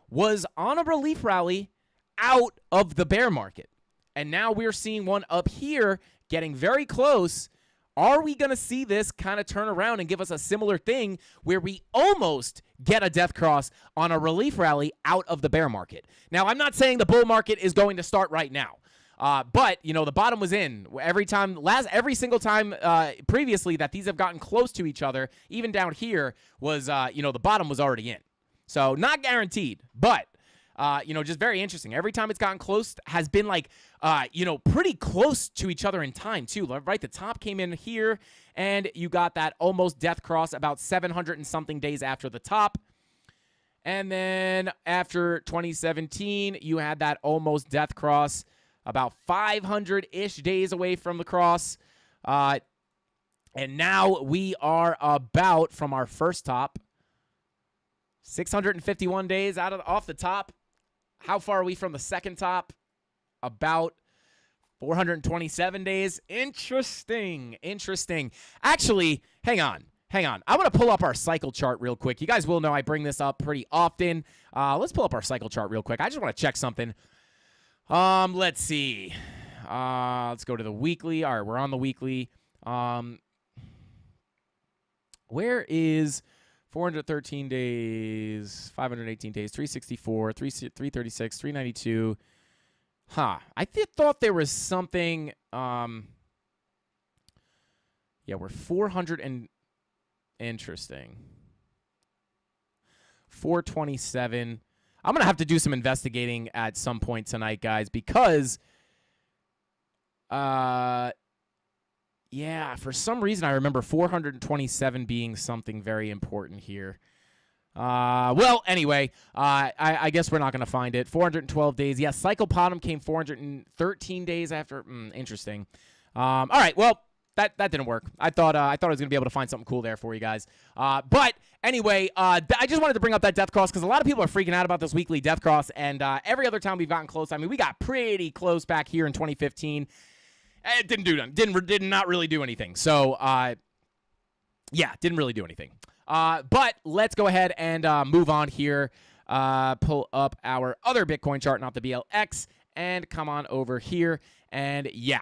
was on a relief rally out of the bear market. And now we're seeing one up here getting very close. Are we going to see this kind of turn around and give us a similar thing where we almost get a death cross on a relief rally out of the bear market? Now, I'm not saying the bull market is going to start right now. But, the bottom was in. Every single time previously that these have gotten close to each other, even down here, was, the bottom was already in. So, not guaranteed, but, just very interesting. Every time it's gotten close has been pretty close to each other in time, too. Right? The top came in here, and you got that almost death cross about 700 and something days after the top. And then after 2017, you had that almost death cross about 500-ish days away from the cross. And now we are about from our first top, 651 days off the top. How far are we from the second top? About 427 days. Interesting. Actually, hang on. I want to pull up our cycle chart real quick. You guys will know I bring this up pretty often. Let's pull up our cycle chart real quick. I just want to check something. Let's see. Let's go to the weekly. All right, we're on the weekly. Where is 413 days, 518 days, 364, 336, 392? I thought there was something. Yeah, we're 400 and interesting. 427. I'm going to have to do some investigating at some point tonight, guys, because yeah, for some reason I remember 427 being something very important here. Well, anyway, I guess we're not going to find it. 412 days. Yes, cycle bottom came 413 days after. Interesting. All right, well, that didn't work. I thought I was going to be able to find something cool there for you guys. But anyway, I just wanted to bring up that death cross because a lot of people are freaking out about this weekly death cross, and every other time we've gotten close, I mean, we got pretty close back here in 2015. It did not really do anything. So, yeah, didn't really do anything. But let's go ahead and move on here. Pull up our other Bitcoin chart, not the BLX, and come on over here. And yeah.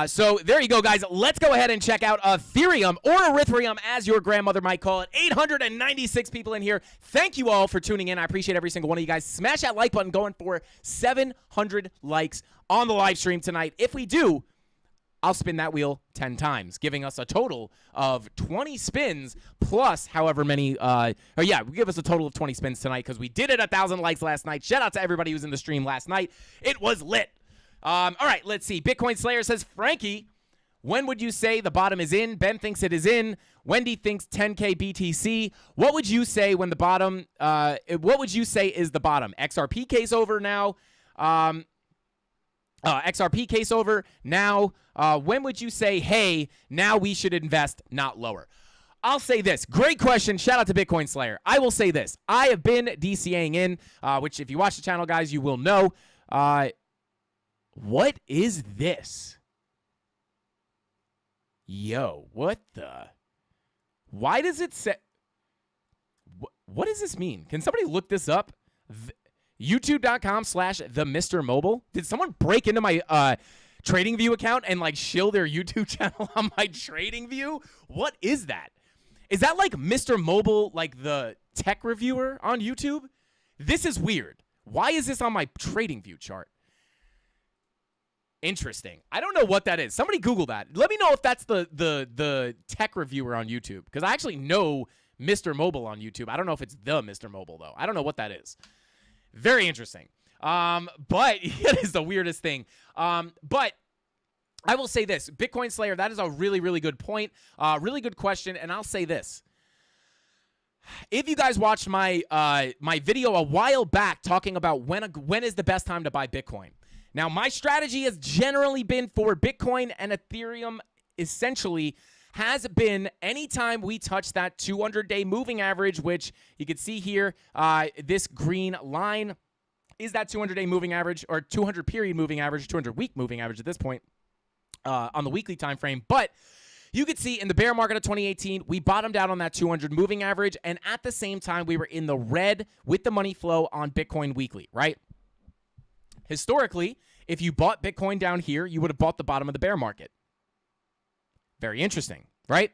So there you go, guys. Let's go ahead and check out Ethereum, or Erythrium, as your grandmother might call it. 896 people in here. Thank you all for tuning in. I appreciate every single one of you guys. Smash that like button, going for 700 likes on the live stream tonight. If we do, I'll spin that wheel 10 times, giving us a total of 20 spins plus however many, give us a total of 20 spins tonight because we did it 1,000 likes last night. Shout out to everybody who was in the stream last night. It was lit. All right, let's see. Bitcoin Slayer says, Frankie, when would you say the bottom is in? Ben thinks it is in. Wendy thinks 10K BTC. What would you say when the bottom, what would you say is the bottom? XRP case over now. XRP case over now. When would you say, hey, now we should invest, not lower? I'll say this. Great question. Shout out to Bitcoin Slayer. I will say this. I have been DCAing in, which if you watch the channel, guys, you will know. What is this? Yo, what the? Why does it say? What does this mean? Can somebody look this up? YouTube.com/TheMrMobile. Did someone break into my TradingView account and like shill their YouTube channel on my TradingView? What is that? Is that like Mr. Mobile, like the tech reviewer on YouTube? This is weird. Why is this on my TradingView chart? Interesting. I don't know what that is. Somebody Google that. Let me know if that's the tech reviewer on YouTube, because I actually know Mr. Mobile on YouTube. I don't know if it's the Mr. Mobile, though. I don't know what that is. Very interesting. But it is the weirdest thing. But I will say this. Bitcoin Slayer, that is a really, really good point. Really good question. And I'll say this. If you guys watched my my video a while back talking about when is the best time to buy Bitcoin. Now, my strategy has generally been for Bitcoin and Ethereum, essentially, has been anytime we touch that 200-day moving average, which you can see here, this green line is that 200-day moving average, or 200-period moving average, 200-week moving average at this point on the weekly time frame. But you could see in the bear market of 2018, we bottomed out on that 200 moving average, and at the same time, we were in the red with the money flow on Bitcoin weekly, right? Historically, if you bought Bitcoin down here, you would have bought the bottom of the bear market. Very interesting, right?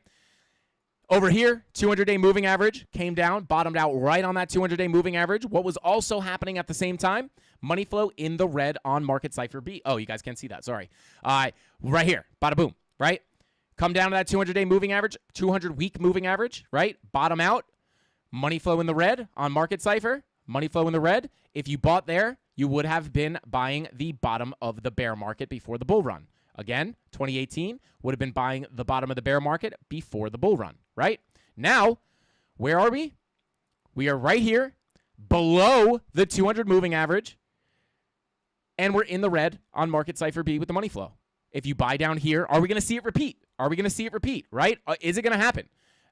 Over here, 200-day moving average came down, bottomed out right on that 200-day moving average. What was also happening at the same time? Money flow in the red on Market Cipher B. Oh, you guys can't see that. Sorry. Right here, bada boom, right? Come down to that 200-day moving average, 200-week moving average, right? Bottom out, money flow in the red on Market Cipher, money flow in the red. If you bought there, you would have been buying the bottom of the bear market before the bull run. Again, 2018 would have been buying the bottom of the bear market before the bull run, right? Now, where are we? We are right here below the 200 moving average, and we're in the red on Market Cipher B with the money flow. If you buy down here, are we going to see it repeat? Are we going to see it repeat, right? Is it going to happen?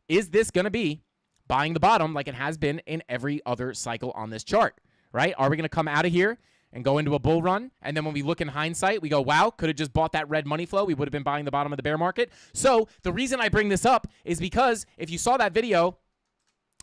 Is this going to be buying the bottom like it has been in every other cycle on this chart, right? Are we going to come out of here and go into a bull run? And then when we look in hindsight, we go, wow, could have just bought that red money flow. We would have been buying the bottom of the bear market. So the reason I bring this up is because if you saw that video,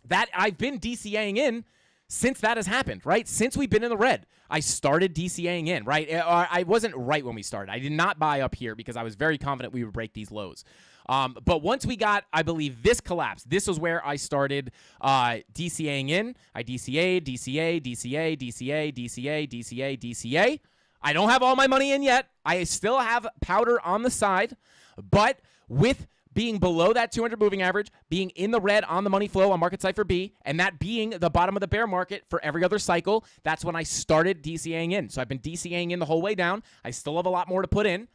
that I've been DCAing in since that has happened, right? Since we've been in the red, I started DCAing in, right? I wasn't right when we started. I did not buy up here because I was very confident we would break these lows. But once we got, I believe, this collapse, this was where I started DCAing in. I DCA, DCA, DCA, DCA, DCA, DCA, DCA. I don't have all my money in yet. I still have powder on the side, but with being below that 200 moving average, being in the red on the money flow on Market Cipher B, and that being the bottom of the bear market for every other cycle, that's when I started DCAing in. So I've been DCAing in the whole way down. I still have a lot more to put in.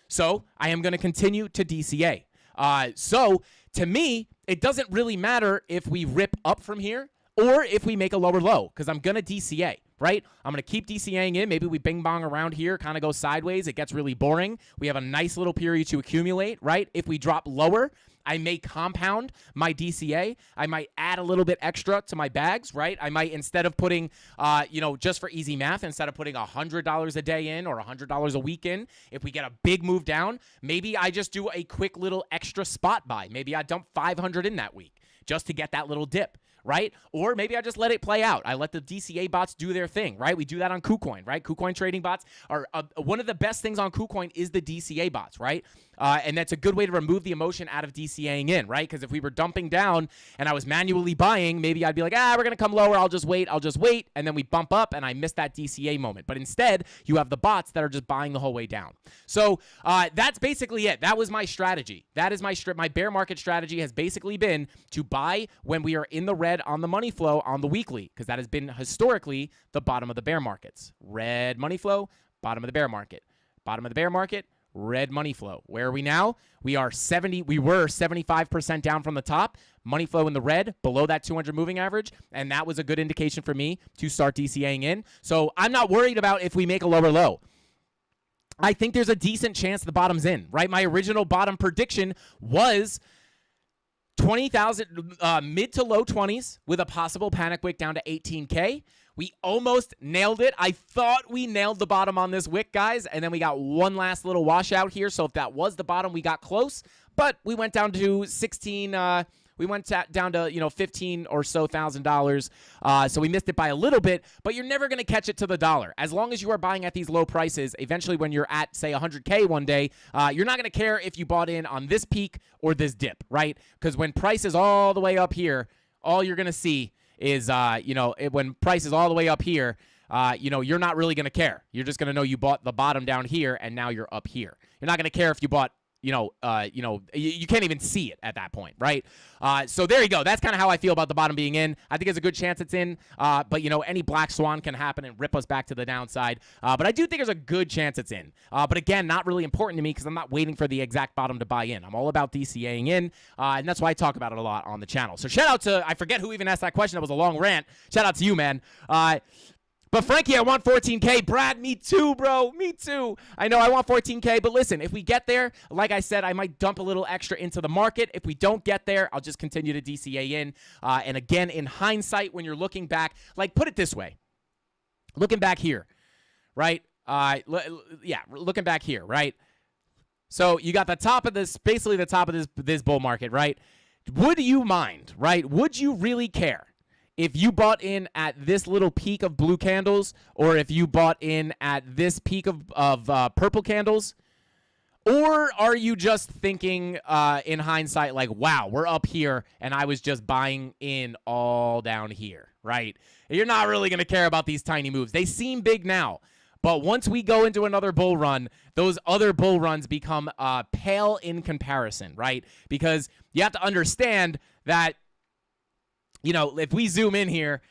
So I am going to continue to DCA. So to me, it doesn't really matter if we rip up from here or if we make a lower low, because I'm going to DCA, right? I'm going to keep DCAing in. Maybe we bing bong around here, kind of go sideways. It gets really boring. We have a nice little period to accumulate, right? If we drop lower, I may compound my DCA. I might add a little bit extra to my bags, right? I might, instead of putting, just for easy math, instead of putting $100 a day in or $100 a week in, if we get a big move down, maybe I just do a quick little extra spot buy. Maybe I dump 500 in that week just to get that little dip, right? Or maybe I just let it play out. I let the DCA bots do their thing, right? We do that on KuCoin, right? KuCoin trading bots are one of the best things on KuCoin is the DCA bots, right? And that's a good way to remove the emotion out of DCAing in, right? Because if we were dumping down and I was manually buying, maybe I'd be like, we're going to come lower. I'll just wait. And then we bump up and I miss that DCA moment. But instead, you have the bots that are just buying the whole way down. So that's basically it. That was my strategy. That is my bear market strategy has basically been to buy when we are in the red on the money flow on the weekly, because that has been historically the bottom of the bear markets. Red money flow, bottom of the bear market. Bottom of the bear market, red money flow. Where are we now? We were 75% down from the top. Money flow in the red, below that 200 moving average, and that was a good indication for me to start DCAing in. So I'm not worried about if we make a lower low. I think there's a decent chance the bottom's in, right? My original bottom prediction was 20,000, mid to low 20s with a possible panic wick down to 18K. We almost nailed it. I thought we nailed the bottom on this wick, guys, and then we got one last little washout here. So if that was the bottom, we got close, but we went down to 16. We went down to 15 or so $1,000. So we missed it by a little bit, but you're never going to catch it to the dollar. As long as you are buying at these low prices, eventually when you're at, say, 100K one day, you're not going to care if you bought in on this peak or this dip, right? Because when price is all the way up here, all you're going to see is, when price is all the way up here, you're not really going to care. You're just going to know you bought the bottom down here and now you're up here. You're not going to care if you bought you can't even see it at that point, right? So there you go. That's kind of how I feel about the bottom being in. I think there's a good chance it's in, but any black swan can happen and rip us back to the downside. But I do think there's a good chance it's in. But again, not really important to me because I'm not waiting for the exact bottom to buy in. I'm all about DCAing in, and that's why I talk about it a lot on the channel. So shout out to, I forget who even asked that question. That was a long rant. Shout out to you, man. But Frankie, I want 14K. Brad, me too, bro. Me too. I know I want 14K, but listen, if we get there, like I said, I might dump a little extra into the market. If we don't get there, I'll just continue to DCA in. And again, in hindsight, when you're looking back, like put it this way. Looking back here, right? Looking back here, right? So you got the top of this, basically the top of this bull market, right? Would you mind, right? Would you really care if you bought in at this little peak of blue candles, or if you bought in at this peak of purple candles? Or are you just thinking in hindsight like, wow, we're up here and I was just buying in all down here, right? You're not really going to care about these tiny moves. They seem big now, but once we go into another bull run, those other bull runs become pale in comparison, right? Because you have to understand that, if we zoom in here,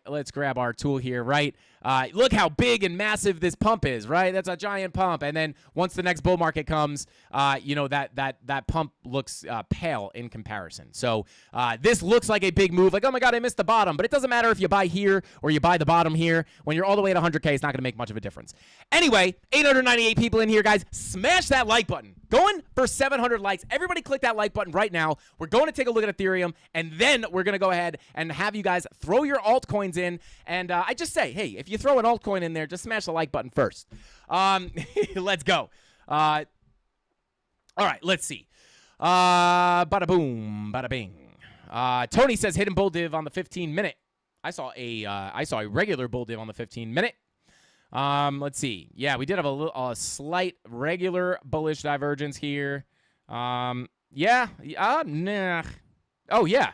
let's grab our tool here, right? Look how big and massive this pump is, right? That's a giant pump. And then once the next bull market comes, that pump looks pale in comparison. So this looks like a big move. Like, oh my God, I missed the bottom. But it doesn't matter if you buy here or you buy the bottom here. When you're all the way at 100K, it's not going to make much of a difference. Anyway, 898 people in here, guys. Smash that like button. Going for 700 likes. Everybody click that like button right now. We're going to take a look at Ethereum, and then we're going to go ahead and have you guys throw your altcoins in. And I just say, hey, if you throw an altcoin in there, just smash the like button first. Let's go. All right, let's see. Bada boom, bada bing. Tony says hidden bull div on the 15-minute. I saw a regular bull div on the 15-minute. Let's see. Yeah, we did have a slight regular bullish divergence here. Nah. Oh, yeah.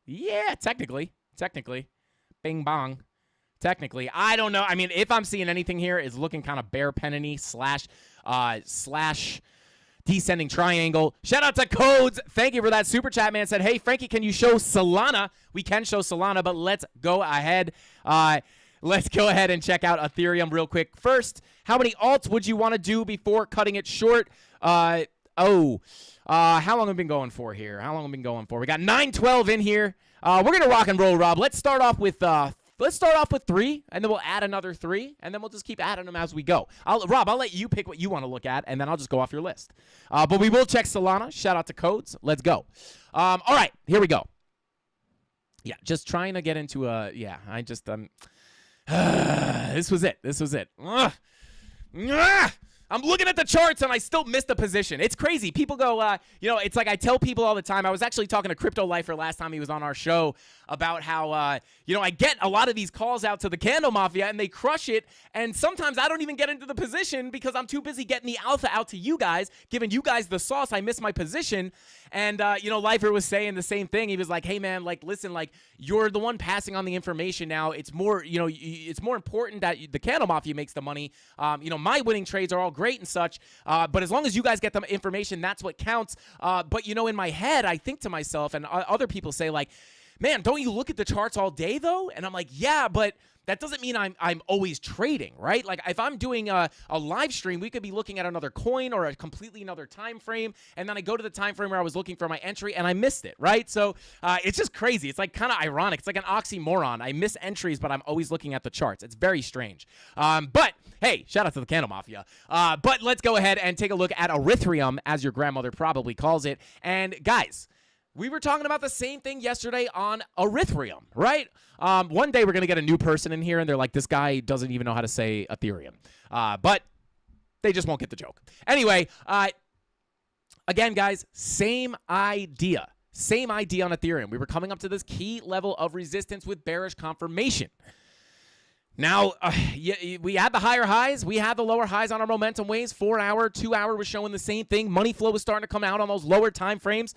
Yeah, technically. Bing bong. Technically. I don't know. I mean, if I'm seeing anything here, it's looking kind of bear penny slash descending triangle. Shout out to Codes. Thank you for that super chat, man. Said, hey, Frankie, can you show Solana? We can show Solana, but let's go ahead. Let's go ahead and check out Ethereum real quick. First, how many alts would you want to do before cutting it short? How long have we been going for here? We got 912 in here. We're gonna rock and roll, Rob. Let's start off with 3, and then we'll add another 3, and then we'll just keep adding them as we go. Rob, I'll let you pick what you want to look at, and then I'll just go off your list. But we will check Solana. Shout out to Codes. Let's go. All right, here we go. Yeah, just trying to get into this was it. I'm looking at the charts and I still missed a position. It's crazy. People go, it's like I tell people all the time. I was actually talking to Crypto Lifer last time he was on our show about how, I get a lot of these calls out to the CandleMafia and they crush it. And sometimes I don't even get into the position because I'm too busy getting the alpha out to you guys, giving you guys the sauce. I miss my position. And, Lifer was saying the same thing. He was like, hey, man, listen, you're the one passing on the information now. It's more, it's more important that the CandleMafia makes the money. My winning trades are all great and such, but as long as you guys get the information, that's what counts. But in my head, I think to myself, and other people say man, don't you look at the charts all day though? And I'm like, yeah, but that doesn't mean I'm always trading, right? If I'm doing a live stream, we could be looking at another coin or a completely another time frame, and then I go to the time frame where I was looking for my entry and I missed it, right? So it's just crazy. It's kind of ironic. It's like an oxymoron. I miss entries, but I'm always looking at the charts. It's very strange. But hey, shout out to the CandleMafia. But let's go ahead and take a look at Ethereum, as your grandmother probably calls it. And guys, we were talking about the same thing yesterday on Ethereum, right? One day we're going to get a new person in here, and they're like, this guy doesn't even know how to say Ethereum. But they just won't get the joke. Anyway, again, guys, same idea. Same idea on Ethereum. We were coming up to this key level of resistance with bearish confirmation. Now, we had the higher highs. We had the lower highs on our momentum waves. 4 hour, 2 hour was showing the same thing. Money flow was starting to come out on those lower time frames.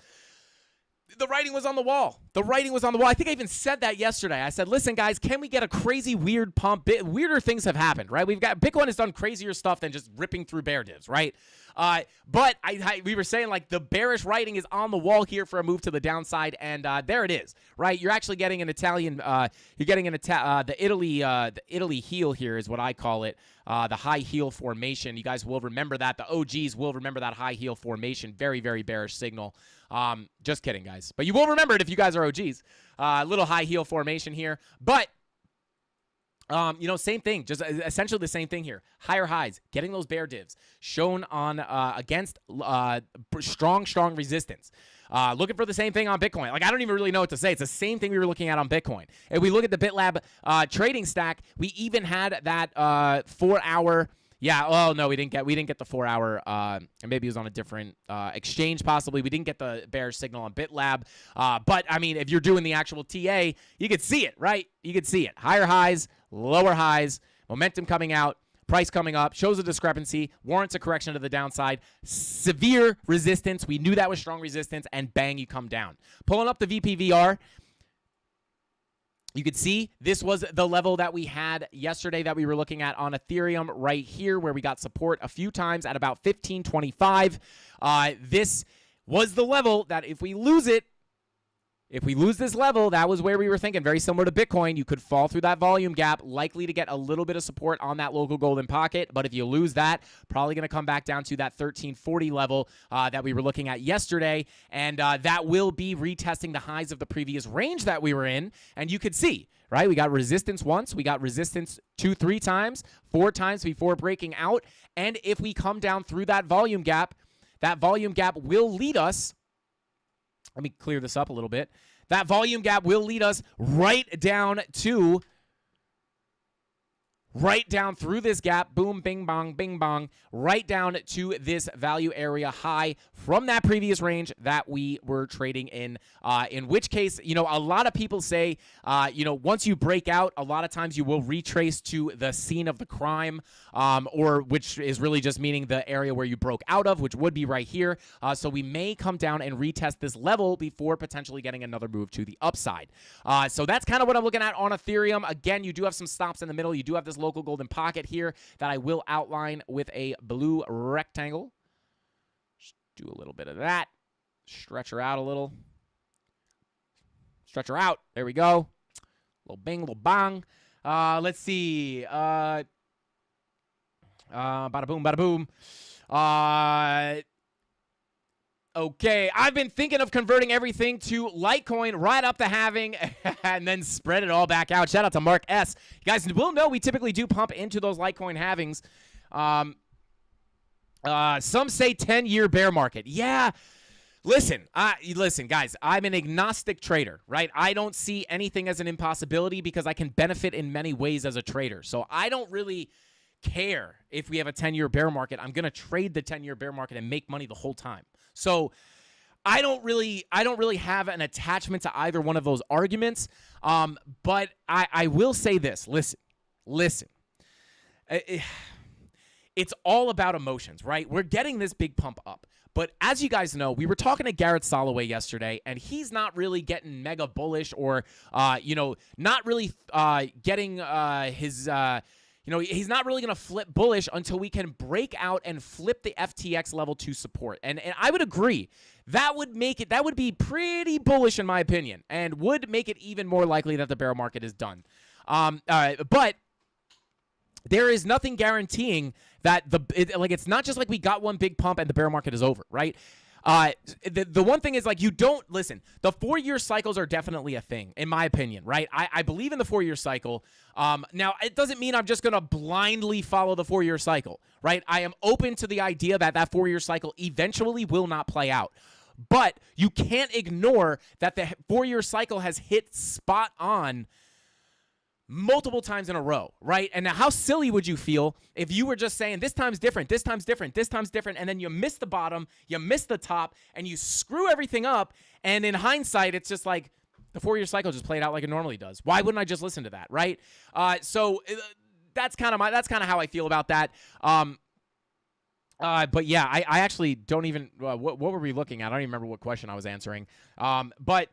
The writing was on the wall. I think I even said that yesterday. I said, listen, guys, can we get a crazy, weird pump? Weirder things have happened, right? Bitcoin has done crazier stuff than just ripping through bear divs, right? But we were saying the bearish writing is on the wall here for a move to the downside, and there it is, right? You're actually getting an Italian, the Italy heel here is what I call it, the high heel formation. You guys will remember that. The OGs will remember that high heel formation. Very, very bearish signal. Just kidding, guys. But you will remember it if you guys are OGs. Little high heel formation here. But, same thing. Just essentially the same thing here. Higher highs. Getting those bear divs shown on against strong resistance. Looking for the same thing on Bitcoin. I don't even really know what to say. It's the same thing we were looking at on Bitcoin. If we look at the BitLab trading stack, we even had that 4 hour. Yeah. Oh no, we didn't get the 4 hour. And maybe it was on a different exchange. Possibly we didn't get the bearish signal on BitLab. But I mean, if you're doing the actual TA, you could see it, right? You could see it. Higher highs, lower highs, momentum coming out. Price coming up, shows a discrepancy, warrants a correction to the downside, severe resistance. We knew that was strong resistance, and bang, you come down. Pulling up the VPVR, you could see this was the level that we had yesterday that we were looking at on Ethereum right here, where we got support a few times at about 1525. This was the level that if we lose it, If we lose this level, that was where we were thinking, very similar to Bitcoin. You could fall through that volume gap, likely to get a little bit of support on that local golden pocket. But if you lose that, probably going to come back down to that 1340 level that we were looking at yesterday. And that will be retesting the highs of the previous range that we were in. And you could see, right? We got resistance once. We got resistance 2-3 times, 4 times before breaking out. And if we come down through that volume gap will lead us. Let me clear this up a little bit. That volume gap will lead us right down through this gap, boom, bing, bong, right down to this value area high from that previous range that we were trading in which case, a lot of people say, once you break out, a lot of times you will retrace to the scene of the crime, or which is really just meaning the area where you broke out of, which would be right here. So we may come down and retest this level before potentially getting another move to the upside. So that's kind of what I'm looking at on Ethereum. Again, you do have some stops in the middle. You do have this local golden pocket here that I will outline with a blue rectangle. Just do a little bit of that. Stretch her out a little. Stretch her out. There we go. Little bing, little bang. Let's see. Bada boom, bada boom. Okay, I've been thinking of converting everything to Litecoin right up the halving and then spread it all back out. Shout out to Mark S. You guys will know we typically do pump into those Litecoin halvings. Some say 10-year bear market. Yeah. Listen, guys, I'm an agnostic trader, right? I don't see anything as an impossibility because I can benefit in many ways as a trader. So I don't really care if we have a 10-year bear market. I'm going to trade the 10-year bear market and make money the whole time. So I don't really have an attachment to either one of those arguments. But I will say this. Listen. It's all about emotions, right? We're getting this big pump up. But as you guys know, we were talking to Garrett Soloway yesterday, and he's not really getting mega bullish or, not really getting his... he's not really going to flip bullish until we can break out and flip the FTX level to support. And I would agree. That would be pretty bullish in my opinion and would make it even more likely that the bear market is done. But there is nothing guaranteeing that it's not just like we got one big pump and the bear market is over, right? The one thing is, like, you don't listen. The 4-year cycles are definitely a thing, in my opinion, right? I believe in the 4-year cycle. Now, it doesn't mean I'm just going to blindly follow the 4-year cycle, right? I am open to the idea that 4-year cycle eventually will not play out. But you can't ignore that the 4-year cycle has hit spot on multiple times in a row, right? And now how silly would you feel if you were just saying, this time's different, this time's different, this time's different, and then you miss the bottom, you miss the top, and you screw everything up, and in hindsight, it's just like, the 4-year cycle just played out like it normally does. Why wouldn't I just listen to that, right? So that's kind of how I feel about that. But yeah, I actually don't even, what were we looking at? I don't even remember what question I was answering. But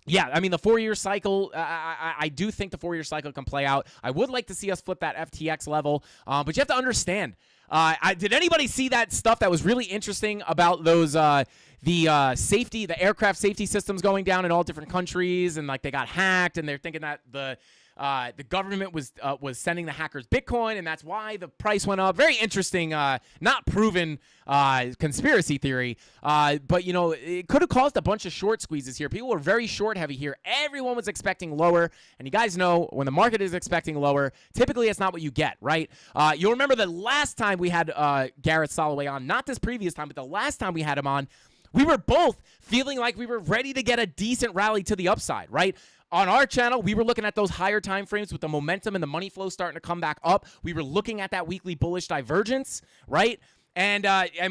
yeah, I mean, the 4-year cycle, I do think the 4-year cycle can play out. I would like to see us flip that FTX level, but you have to understand, did anybody see that stuff that was really interesting about those, the aircraft safety systems going down in all different countries, and like they got hacked, and they're thinking that the government was sending the hackers Bitcoin, and that's why the price went up. Very interesting, not proven conspiracy theory, but it could have caused a bunch of short squeezes here. People were very short heavy here. Everyone was expecting lower, and you guys know when the market is expecting lower, typically it's not what you get, right? You'll remember the last time we had Garrett Soloway on, not this previous time, but the last time we had him on, we were both feeling like we were ready to get a decent rally to the upside, right? On our channel, we were looking at those higher time frames with the momentum and the money flow starting to come back up. We were looking at that weekly bullish divergence, right? And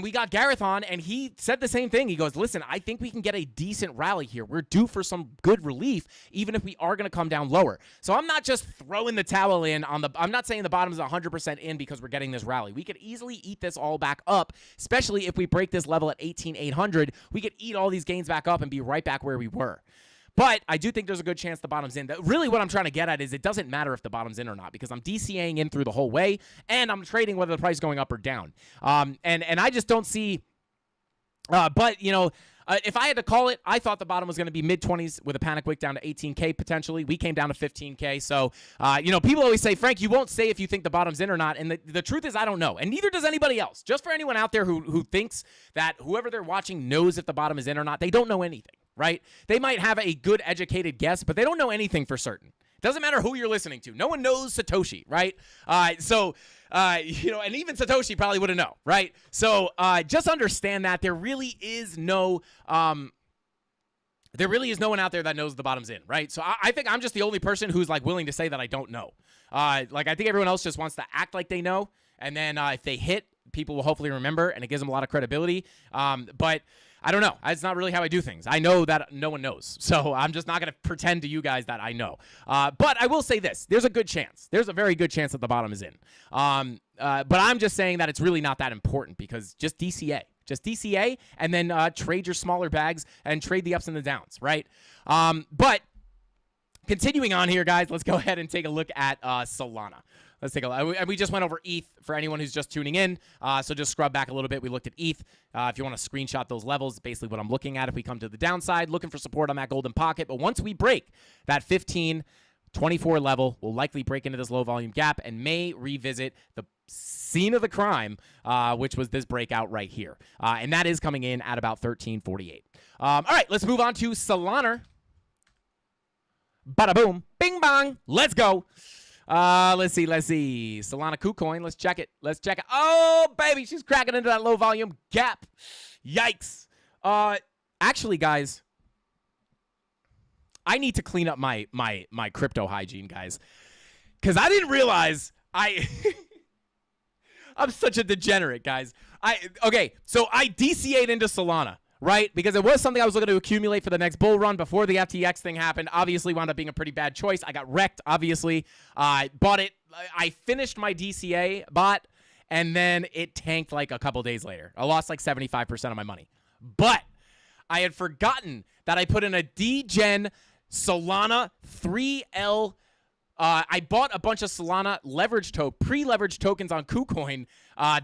we got Gareth on, and he said the same thing. He goes, listen, I think we can get a decent rally here. We're due for some good relief, even if we are going to come down lower. So I'm not just throwing the towel in on the – I'm not saying the bottom is 100% in because we're getting this rally. We could easily eat this all back up, especially if we break this level at 18,800. We could eat all these gains back up and be right back where we were. But I do think there's a good chance the bottom's in. Really what I'm trying to get at is it doesn't matter if the bottom's in or not because I'm DCAing in through the whole way, and I'm trading whether the price is going up or down. And I just don't see but, If I had to call it, I thought the bottom was going to be mid-20s with a panic wick down to 18K potentially. We came down to 15K. So, people always say, Frank, you won't say if you think the bottom's in or not. And the truth is I don't know. And neither does anybody else. Just for anyone out there who thinks that whoever they're watching knows if the bottom is in or not, they don't know anything, right? They might have a good educated guess, but they don't know anything for certain. Doesn't matter who you're listening to. No one knows Satoshi, right? And even Satoshi probably wouldn't know, right? So just understand that there really is no one out there that knows the bottom's in, right? So I think I'm just the only person who's like willing to say that I don't know. I think everyone else just wants to act like they know, and then if they hit, people will hopefully remember, and it gives them a lot of credibility. But I don't know. It's not really how I do things. I know that no one knows, so I'm just not going to pretend to you guys that I know. But I will say this. There's a good chance. There's a very good chance that the bottom is in. But I'm just saying that it's really not that important because just DCA. Just DCA, and then trade your smaller bags and trade the ups and the downs, right? But continuing on here, guys, let's go ahead and take a look at Solana. Let's take a look. And we just went over ETH for anyone who's just tuning in. So just scrub back a little bit. We looked at ETH. If you want to screenshot those levels, basically what I'm looking at if we come to the downside, looking for support on that golden pocket. But once we break that 1524 level, we'll likely break into this low volume gap and may revisit the scene of the crime, which was this breakout right here. And that is coming in at about 1348. All right, let's move on to Solana. Bada boom, bing bong, let's go. Let's see. Solana KuCoin. Let's check it. Oh, baby, she's cracking into that low volume gap. Yikes. Actually, guys, I need to clean up my crypto hygiene, guys, because I didn't realize I'm such a degenerate, guys. So I DCA'd into Solana. Right? Because it was something I was looking to accumulate for the next bull run before the FTX thing happened. Obviously, wound up being a pretty bad choice. I got wrecked, obviously. Bought it. I finished my DCA bot, and then it tanked like a couple days later. I lost like 75% of my money. But I had forgotten that I put in a DGen Solana 3L. I bought a bunch of Solana pre-leveraged tokens on KuCoin.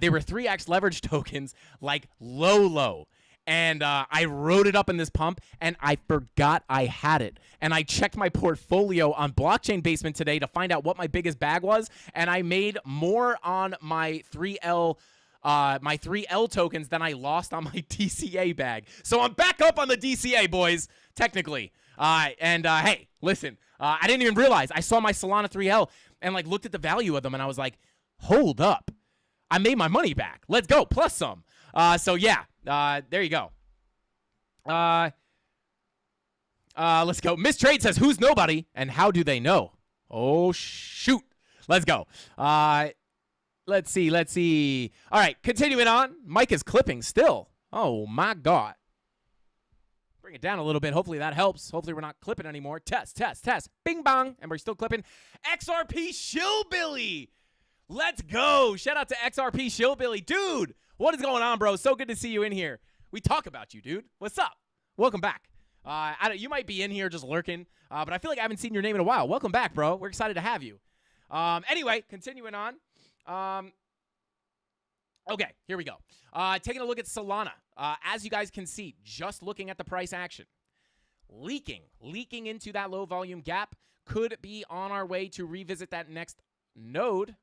They were 3x leverage tokens, like low. And I wrote it up in this pump, and I forgot I had it. And I checked my portfolio on Blockchain Basement today to find out what my biggest bag was, and I made more on my 3L tokens than I lost on my DCA bag. So I'm back up on the DCA, boys, technically. Hey, listen, I didn't even realize. I saw my Solana 3L and like looked at the value of them, and I was like, hold up. I made my money back. Let's go, plus some. There you go. Let's go. Miss Trade says, who's nobody and how do they know? Oh, shoot. Let's go. Let's see. All right, continuing on. Mike is clipping still. Oh, my God. Bring it down a little bit. Hopefully that helps. Hopefully we're not clipping anymore. Test. Bing, bong. And we're still clipping. XRP Shillbilly. Let's go. Shout out to XRP Shillbilly. Dude, what is going on, bro? So good to see you in here. We talk about you, dude. What's up? Welcome back. You might be in here just lurking, but I feel like I haven't seen your name in a while. Welcome back, bro. We're excited to have you. Anyway, continuing on. Okay, here we go. Taking a look at Solana. As you guys can see, just looking at the price action. Leaking into that low volume gap. Could be on our way to revisit that next node.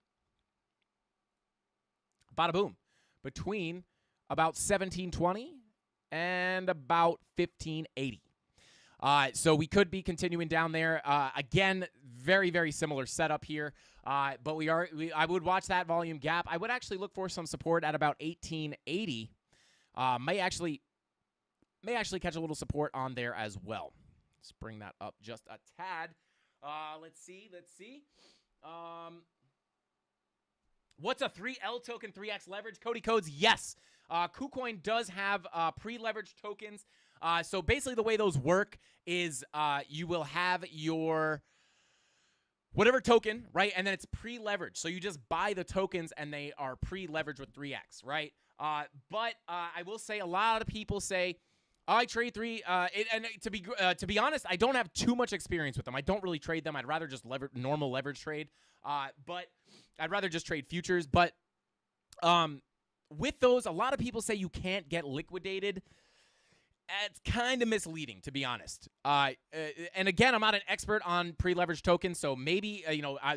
Bada boom. Between about 1720 and about 1580. So we could be continuing down there. Again, very, very similar setup here. But I would watch that volume gap. I would actually look for some support at about 1880. May actually catch a little support on there as well. Let's bring that up just a tad. Let's see. What's a 3L token, 3x leverage? Cody Codes, yes. KuCoin does have pre-leveraged tokens. So basically the way those work is you will have your whatever token, right? And then it's pre-leveraged. So you just buy the tokens and they are pre-leveraged with 3x, right? But I will say a lot of people say, I trade to be honest, I don't have too much experience with them. I don't really trade them. I'd rather just normal leverage trade. But I'd rather just trade futures. But with those, a lot of people say you can't get liquidated. it's kind of misleading, to be honest. And again, I'm not an expert on pre-leveraged tokens, so maybe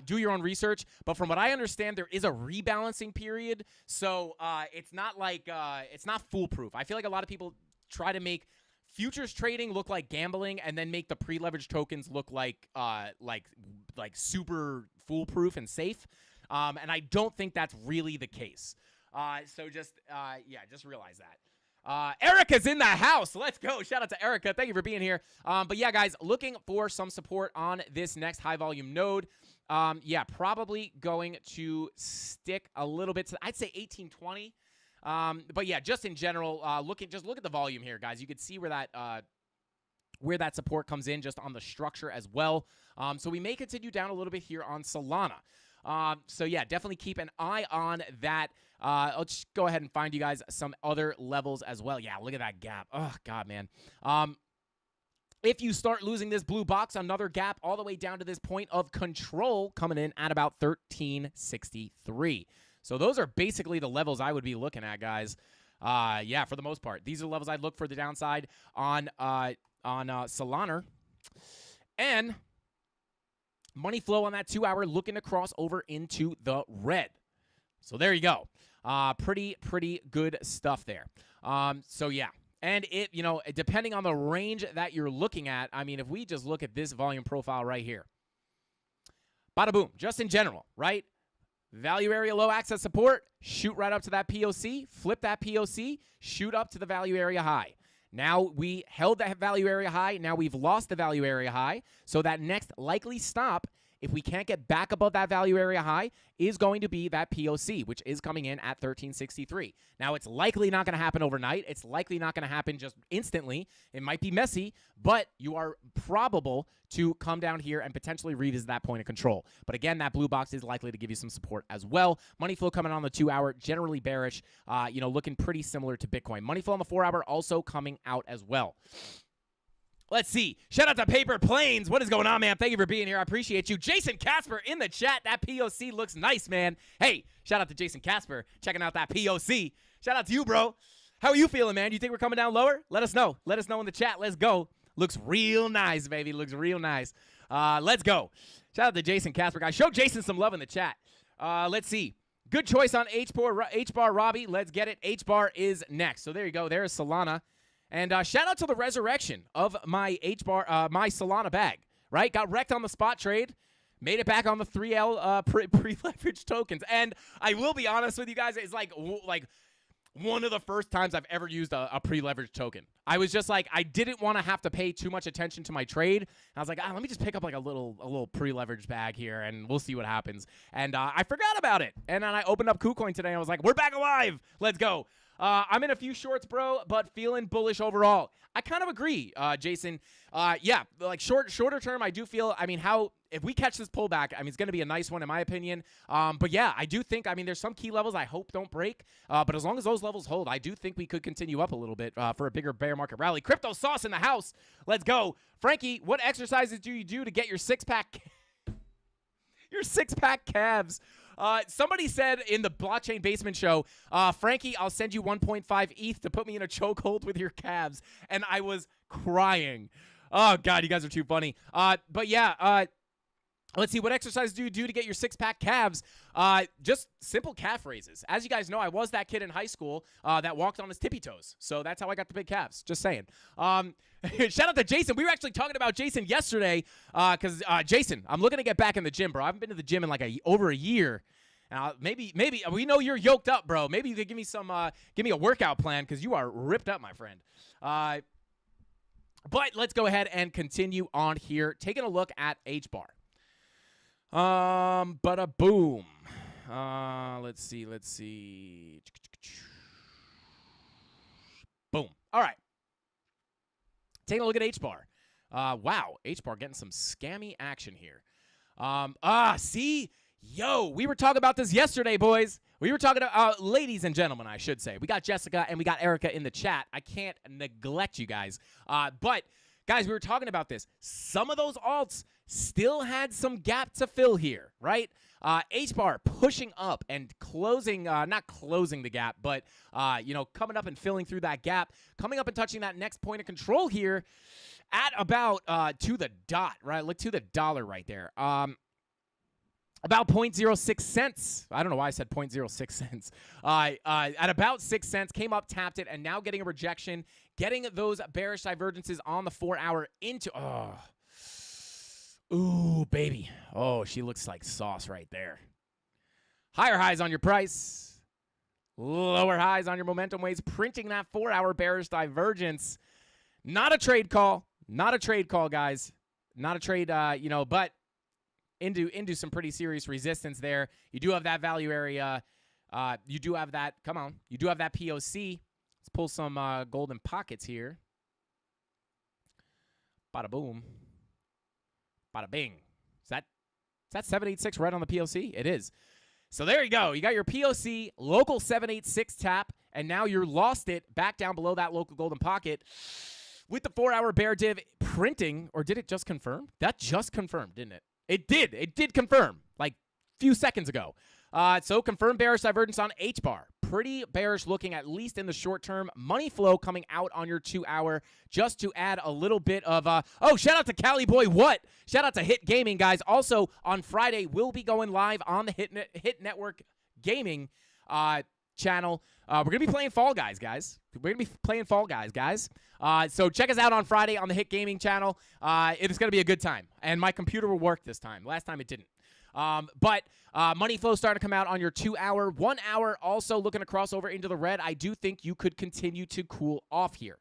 do your own research. But from what I understand, there is a rebalancing period, so it's not like it's not foolproof. I feel like a lot of people try to make futures trading look like gambling, and then make the pre-leveraged tokens look like super foolproof and safe. And I don't think that's really the case. So just realize that. Erica's in the house. Let's go. Shout out to Erica. Thank you for being here. But yeah, guys, looking for some support on this next high volume node. Probably going to stick a little bit to, I'd say 1820. But yeah, just in general, look at the volume here, guys. You can see where that support comes in just on the structure as well. So we may continue down a little bit here on Solana. So yeah, definitely keep an eye on that. I'll just go ahead and find you guys some other levels as well. Yeah, look at that gap. Oh, God, man. If you start losing this blue box, another gap all the way down to this point of control coming in at about 1363. So those are basically the levels I would be looking at, guys. Yeah, for the most part. These are the levels I'd look for the downside on Solana. And money flow on that 2-hour looking to cross over into the red. So there you go. Pretty good stuff there. So yeah. And it, depending on the range that you're looking at, I mean, if we just look at this volume profile right here. Bada boom, just in general, right? Value area low access support, shoot right up to that POC, flip that POC, shoot up to the value area high. Now we held that value area high. Now we've lost the value area high. So that next likely stop, if we can't get back above that value area high, is going to be that POC, which is coming in at 1363. Now, it's likely not going to happen overnight. It's likely not going to happen just instantly. It might be messy, but you are probable to come down here and potentially revisit that point of control. But again, that blue box is likely to give you some support as well. Money flow coming on the 2-hour, generally bearish, looking pretty similar to Bitcoin. Money flow on the 4-hour also coming out as well. Let's see. Shout out to Paper Planes. What is going on, man? Thank you for being here. I appreciate you. Jason Casper in the chat. That POC looks nice, man. Hey, shout out to Jason Casper checking out that POC. Shout out to you, bro. How are you feeling, man? You think we're coming down lower? Let us know. Let us know in the chat. Let's go. Looks real nice, baby. Looks real nice. Let's go. Shout out to Jason Casper, guys. Show Jason some love in the chat. Let's see. Good choice on H-bar, Robbie. Let's get it. H-bar is next. So there you go. There's Solana. And shout out to the resurrection of my H-bar, my Solana bag, right? Got wrecked on the spot trade, made it back on the 3L pre-leveraged tokens. And I will be honest with you guys, it's like one of the first times I've ever used a pre-leveraged token. I was just like, I didn't want to have to pay too much attention to my trade. And I was like, let me just pick up like a little pre-leveraged bag here and we'll see what happens. And I forgot about it. And then I opened up KuCoin today and I was like, we're back alive. Let's go. I'm in a few shorts, bro, but feeling bullish overall. I kind of agree, Jason. Yeah, like shorter term, I do feel, if we catch this pullback, it's going to be a nice one in my opinion. But yeah, I do think, there's some key levels I hope don't break. But as long as those levels hold, I do think we could continue up a little bit for a bigger bear market rally. Crypto Sauce in the house. Let's go. Frankie, what exercises do you do to get your six-pack calves? Somebody said in the Blockchain Basement show, Frankie, I'll send you 1.5 ETH to put me in a chokehold with your calves. And I was crying. Oh, God, you guys are too funny. But yeah, let's see. What exercises do you do to get your six-pack calves? Just simple calf raises. As you guys know, I was that kid in high school that walked on his tippy toes. So that's how I got the big calves. Just saying. Shout out to Jason. We were actually talking about Jason yesterday because, Jason, I'm looking to get back in the gym, bro. I haven't been to the gym in like over a year. Maybe we know you're yoked up, bro. Maybe you could give me a workout plan because you are ripped up, my friend. But let's go ahead and continue on here. Taking a look at H-bar. Bada boom. Let's see. Boom. All right. Taking a look at H-bar. Wow, H-bar getting some scammy action here. See? Yo, we were talking about this yesterday, boys. We were talking about, ladies and gentlemen, I should say. We got Jessica and we got Erica in the chat. I can't neglect you guys. But, guys, we were talking about this. Some of those alts still had some gap to fill here, right? H-bar pushing up and closing, not closing the gap, but, coming up and filling through that gap, coming up and touching that next point of control here at about to the dot, right? Look to the dollar right there. About 0.06 cents. I don't know why I said 0.06 cents. At about 6 cents, came up, tapped it, and now getting a rejection, getting those bearish divergences on the 4 hour into. Ooh, baby. Oh, she looks like sauce right there. Higher highs on your price. Lower highs on your momentum waves, printing that 4 hour bearish divergence. Not a trade call. Not a trade call, guys. Not a trade, but into some pretty serious resistance there. You do have that value area. You do have that. Come on. You do have that POC. Let's pull some golden pockets here. Bada boom. Bada bing. Is that 786 right on the POC? It is. So there you go. You got your POC, local 786 tap, and now you're lost it back down below that local golden pocket with the 4 hour bear div printing. Or did it just confirm? That just confirmed, didn't it? It did. It did confirm like a few seconds ago. So confirmed bearish divergence on H-bar. Pretty bearish looking, at least in the short term. Money flow coming out on your 2 hour just to add a little bit of, shout out to Cali Boy. What? Shout out to Hit Gaming, guys. Also, on Friday, we'll be going live on the Hit Network Gaming channel. We're going to be playing Fall Guys, guys. We're going to be playing Fall Guys, guys. So check us out on Friday on the Hit Gaming channel. It is going to be a good time. And my computer will work this time. Last time it didn't. But money flow starting to come out on your 2 hour. 1 hour also looking to cross over into the red. I do think you could continue to cool off here.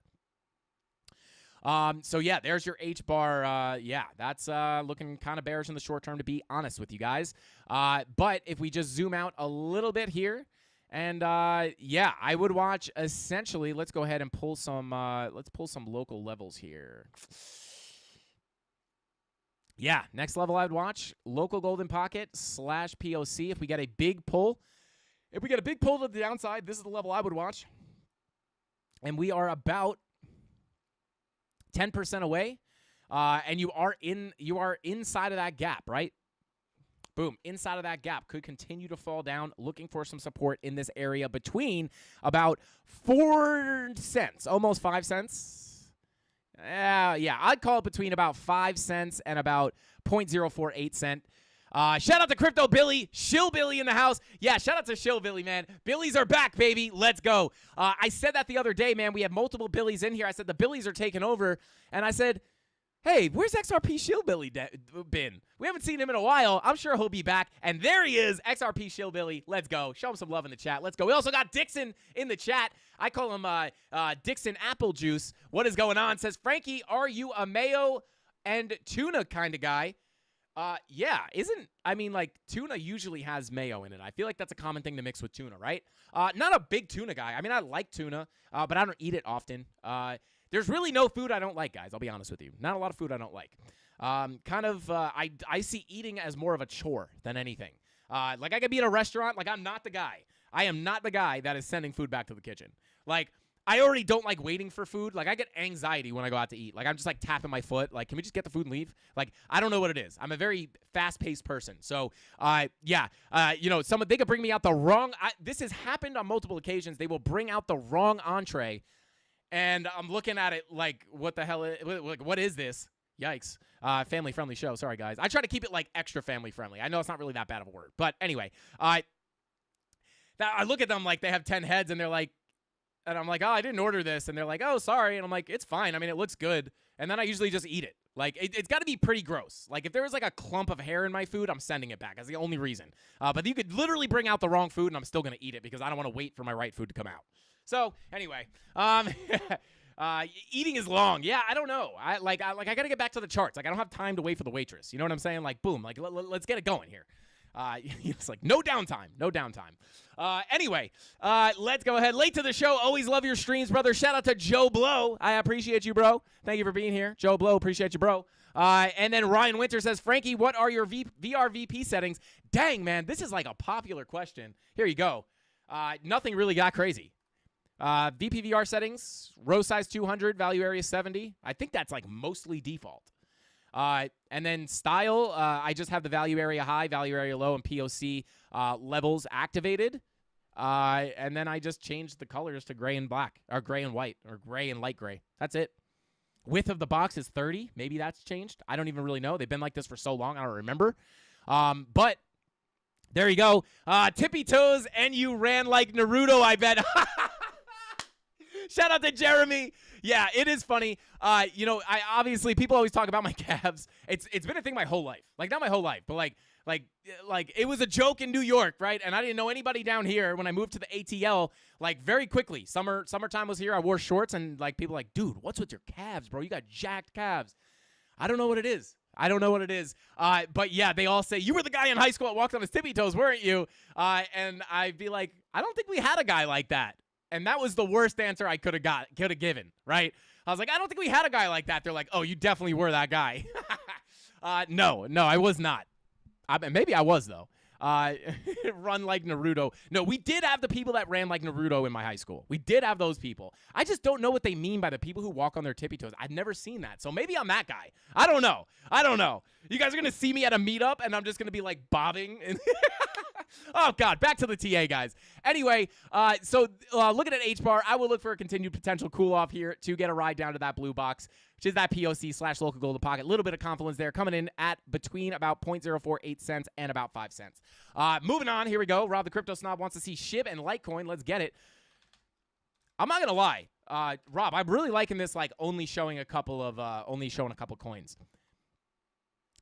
So yeah, there's your H-bar. That's looking kind of bearish in the short term, to be honest with you guys. But if we just zoom out a little bit here, and I would watch essentially. Let's go ahead and pull some. Let's pull some local levels here. Yeah, next level I'd watch local golden pocket / POC. If we get a big pull, to the downside, this is the level I would watch. And we are about 10% away, and you are inside of that gap, right? Boom, inside of that gap, could continue to fall down, looking for some support in this area between about 4 cents, almost 5 cents. I'd call it between about 5 cents and about 0.048 cent. Shout out to Crypto Billy, Shill Billy in the house. Yeah, shout out to Shill Billy, man. Billies are back, baby. Let's go. I said that the other day, man. We have multiple Billies in here. I said the Billies are taking over, and I said, hey, where's XRP Shillbilly been? We haven't seen him in a while. I'm sure he'll be back. And there he is, XRP Shillbilly. Let's go. Show him some love in the chat. Let's go. We also got Dixon in the chat. I call him Dixon Apple Juice. What is going on? Says, Frankie, are you a mayo and tuna kind of guy? Tuna usually has mayo in it. I feel like that's a common thing to mix with tuna, right? Not a big tuna guy. I mean, I like tuna, but I don't eat it often. There's really no food I don't like, guys. I'll be honest with you. Not a lot of food I don't like. I see eating as more of a chore than anything. Like I could be at a restaurant. Like I'm not the guy. I am not the guy that is sending food back to the kitchen. Like I already don't like waiting for food. Like I get anxiety when I go out to eat. Like I'm just like tapping my foot. Like, can we just get the food and leave? Like I don't know what it is. I'm a very fast-paced person. So, they could bring me out the wrong. This has happened on multiple occasions. They will bring out the wrong entree. And I'm looking at it like, what the hell? What is this? Yikes. Family-friendly show. Sorry, guys. I try to keep it, like, extra family-friendly. I know it's not really that bad of a word. But anyway, I look at them like they have 10 heads, and they're like, and I'm like, oh, I didn't order this. And they're like, oh, sorry. And I'm like, it's fine. I mean, it looks good. And then I usually just eat it. Like, it's got to be pretty gross. Like, if there was, like, a clump of hair in my food, I'm sending it back. That's the only reason. But you could literally bring out the wrong food, and I'm still going to eat it because I don't want to wait for my right food to come out. So, anyway, eating is long. Yeah, I don't know. I got to get back to the charts. Like, I don't have time to wait for the waitress. You know what I'm saying? Like, boom. Like, let's get it going here. It's like no downtime. Anyway, let's go ahead. Late to the show. Always love your streams, brother. Shout out to Joe Blow. I appreciate you, bro. Thank you for being here. Joe Blow, appreciate you, bro. And then Ryan Winter says, Frankie, what are your VR VP settings? Dang, man, this is like a popular question. Here you go. Nothing really got crazy. VP VR settings, row size 200, value area 70. I think that's like mostly default. And then style, I just have the value area high, value area low, and POC levels activated. And then I just changed the colors to gray and black, or gray and white, or gray and light gray. That's it. Width of the box is 30. Maybe that's changed. I don't even really know. They've been like this for so long, I don't remember. But there you go. Tippy toes, and you ran like Naruto, I bet. Shout out to Jeremy. Yeah, it is funny. I obviously, people always talk about my calves. It's been a thing my whole life. Like, not my whole life, but like it was a joke in New York, right? And I didn't know anybody down here when I moved to the ATL, like, very quickly. Summertime was here. I wore shorts, and like, people were like, dude, what's with your calves, bro? You got jacked calves. I don't know what it is. But yeah, they all say, you were the guy in high school that walked on his tippy toes, weren't you? And I'd be like, I don't think we had a guy like that. And that was the worst answer I could have given, right? I was like, I don't think we had a guy like that. They're like, oh, you definitely were that guy. No, I was not. Maybe I was, though. Run like Naruto. No, we did have the people that ran like Naruto in my high school. We did have those people. I just don't know what they mean by the people who walk on their tippy toes. I've never seen that. So maybe I'm that guy. I don't know. You guys are going to see me at a meetup, and I'm just going to be like bobbing. Oh, God. Back to the TA, guys. Anyway, so looking at H-bar, I will look for a continued potential cool-off here to get a ride down to that blue box, which is that POC/local golden pocket. A little bit of confluence there, coming in at between about 0.048 cents and about 5 cents. Moving on, here we go. Rob the Crypto Snob wants to see SHIB and Litecoin. Let's get it. I'm not going to lie. Rob, I'm really liking this, like, only showing a couple coins.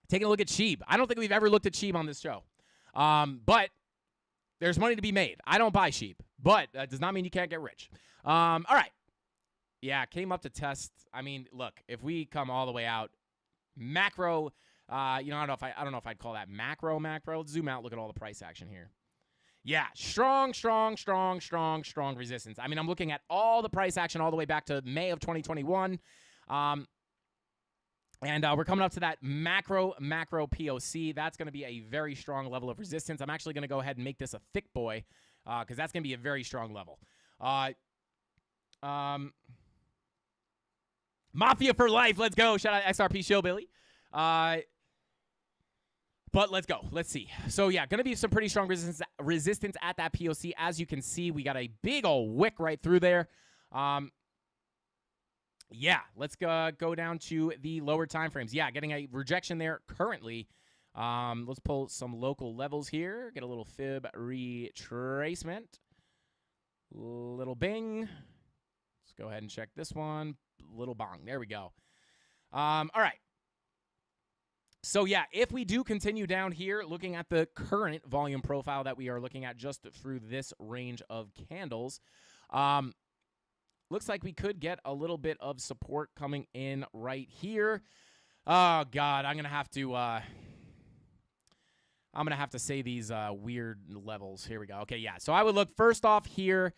Taking a look at SHIB. I don't think we've ever looked at SHIB on this show. But there's money to be made. I don't buy sheep, but that does not mean you can't get rich. All right. Yeah, came up to test. I mean, look, if we come all the way out, macro, I don't know if I'd call that macro. Let's zoom out, look at all the price action here. Yeah, strong resistance. I mean, I'm looking at all the price action all the way back to May of 2021. And we're coming up to that macro POC. That's going to be a very strong level of resistance. I'm actually going to go ahead and make this a thick boy because that's going to be a very strong level. Mafia for life. Let's go. Shout out XRP Showbilly. But let's go. Let's see. So, yeah, going to be some pretty strong resistance at that POC. As you can see, we got a big old wick right through there. Yeah, let's go down to the lower time frames. Yeah, getting a rejection there currently. Let's pull some local levels here. Get a little fib retracement. Little bing. Let's go ahead and check this one. Little bong. There we go. All right. So, yeah, if we do continue down here, looking at the current volume profile that we are looking at just through this range of candles, looks like we could get a little bit of support coming in right here. Oh, God, I'm going to have to say these weird levels. Here we go. Okay, yeah. So I would look first off here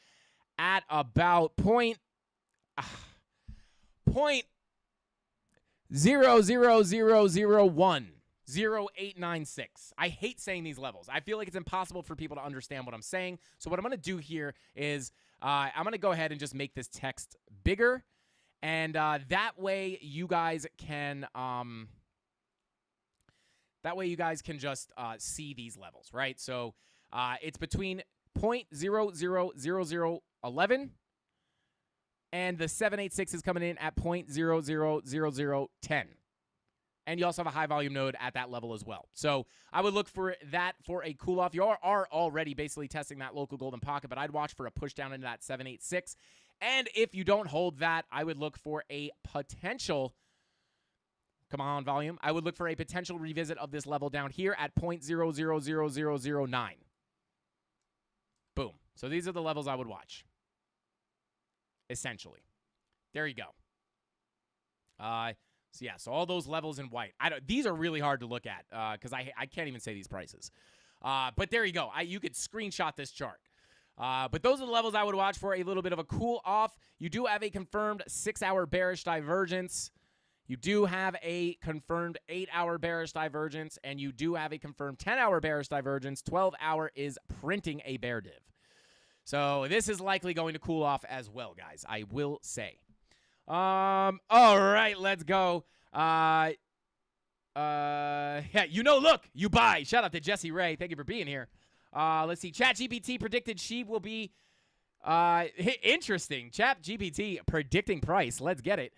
at about point 0.00001. 0896. I hate saying these levels. I feel like it's impossible for people to understand what I'm saying. So what I'm going to do here is I'm going to go ahead and just make this text bigger. And that way you guys can just see these levels, right? So it's between 0.000011 and the 786 is coming in at 0.000010. And you also have a high volume node at that level as well. So I would look for that for a cool off. You are already basically testing that local golden pocket, but I'd watch for a push down into that 786. And if you don't hold that, I would look for a potential, come on, volume. I would look for a potential revisit of this level down here at 0.000009. Boom. So these are the levels I would watch. Essentially. There you go. So, yeah, so all those levels in white. These are really hard to look at because I can't even say these prices. But there you go. You could screenshot this chart. But those are the levels I would watch for a little bit of a cool off. You do have a confirmed 6-hour bearish divergence. You do have a confirmed 8-hour bearish divergence. And you do have a confirmed 10-hour bearish divergence. 12-hour is printing a bear div. So this is likely going to cool off as well, guys. I will say. All right, let's go. Yeah, look, you buy. Shout out to Jesse Ray. Thank you for being here. Let's see. ChatGPT predicted Sheeb will be interesting. ChatGPT predicting price. Let's get it.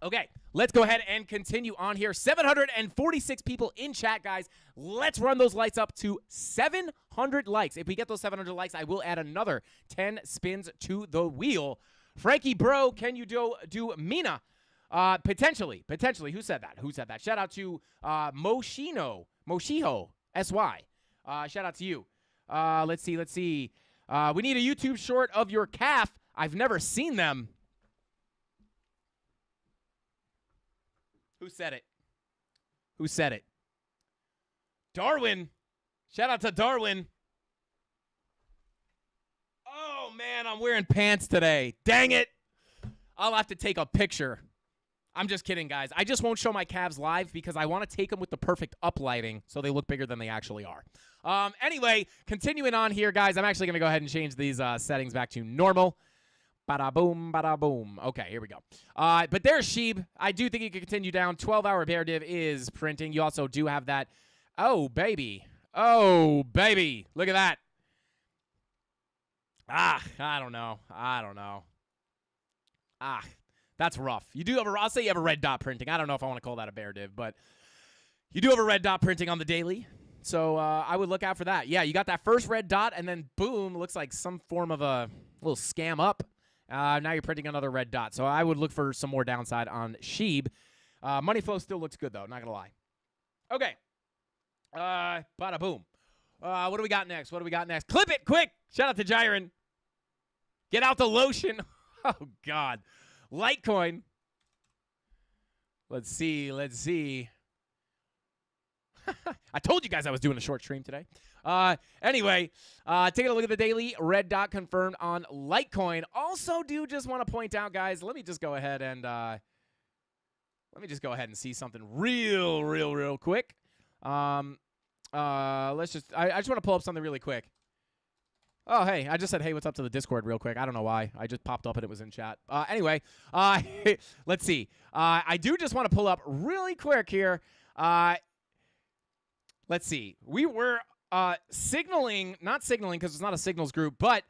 Okay, let's go ahead and continue on here. 746 people in chat, guys. Let's run those lights up to 700 likes. If we get those 700 likes, I will add another 10 spins to the wheel. Frankie, bro, can you do Mina? Potentially. Who said that? Shout out to Moshiho SY. Shout out to you. Let's see. We need a YouTube short of your calf. I've never seen them. Who said it? Darwin. Shout out to Darwin. Oh, man, I'm wearing pants today. Dang it. I'll have to take a picture. I'm just kidding, guys. I just won't show my calves live because I want to take them with the perfect uplighting so they look bigger than they actually are. Anyway, continuing on here, guys, I'm actually going to go ahead and change these settings back to normal. Bada boom, bada boom. Okay, here we go. But there's Sheeb. I do think you can continue down. 12-hour bear div is printing. You also do have that. Oh, baby. Look at that. I don't know. That's rough. You do have I'll say you have a red dot printing. I don't know if I want to call that a bear div, but you do have a red dot printing on the daily. So I would look out for that. Yeah, you got that first red dot, and then boom, looks like some form of a little scam up. Now you're printing another red dot. So I would look for some more downside on Sheeb. Money flow still looks good, though. Not going to lie. Okay. Bada boom. What do we got next? Clip it quick. Shout out to Jiren. Get out the lotion. Oh, God. Litecoin. Let's see. I told you guys I was doing a short stream today. Anyway, taking a look at the daily. Red dot confirmed on Litecoin. Also, do just want to point out, guys, let me just go ahead and see something real quick. I just want to pull up something really quick. Oh, hey, I just said, hey, what's up to the Discord real quick. I don't know why. I just popped up and it was in chat. Anyway, let's see. I do just want to pull up really quick here. Let's see. We were not signaling because it's not a signals group, but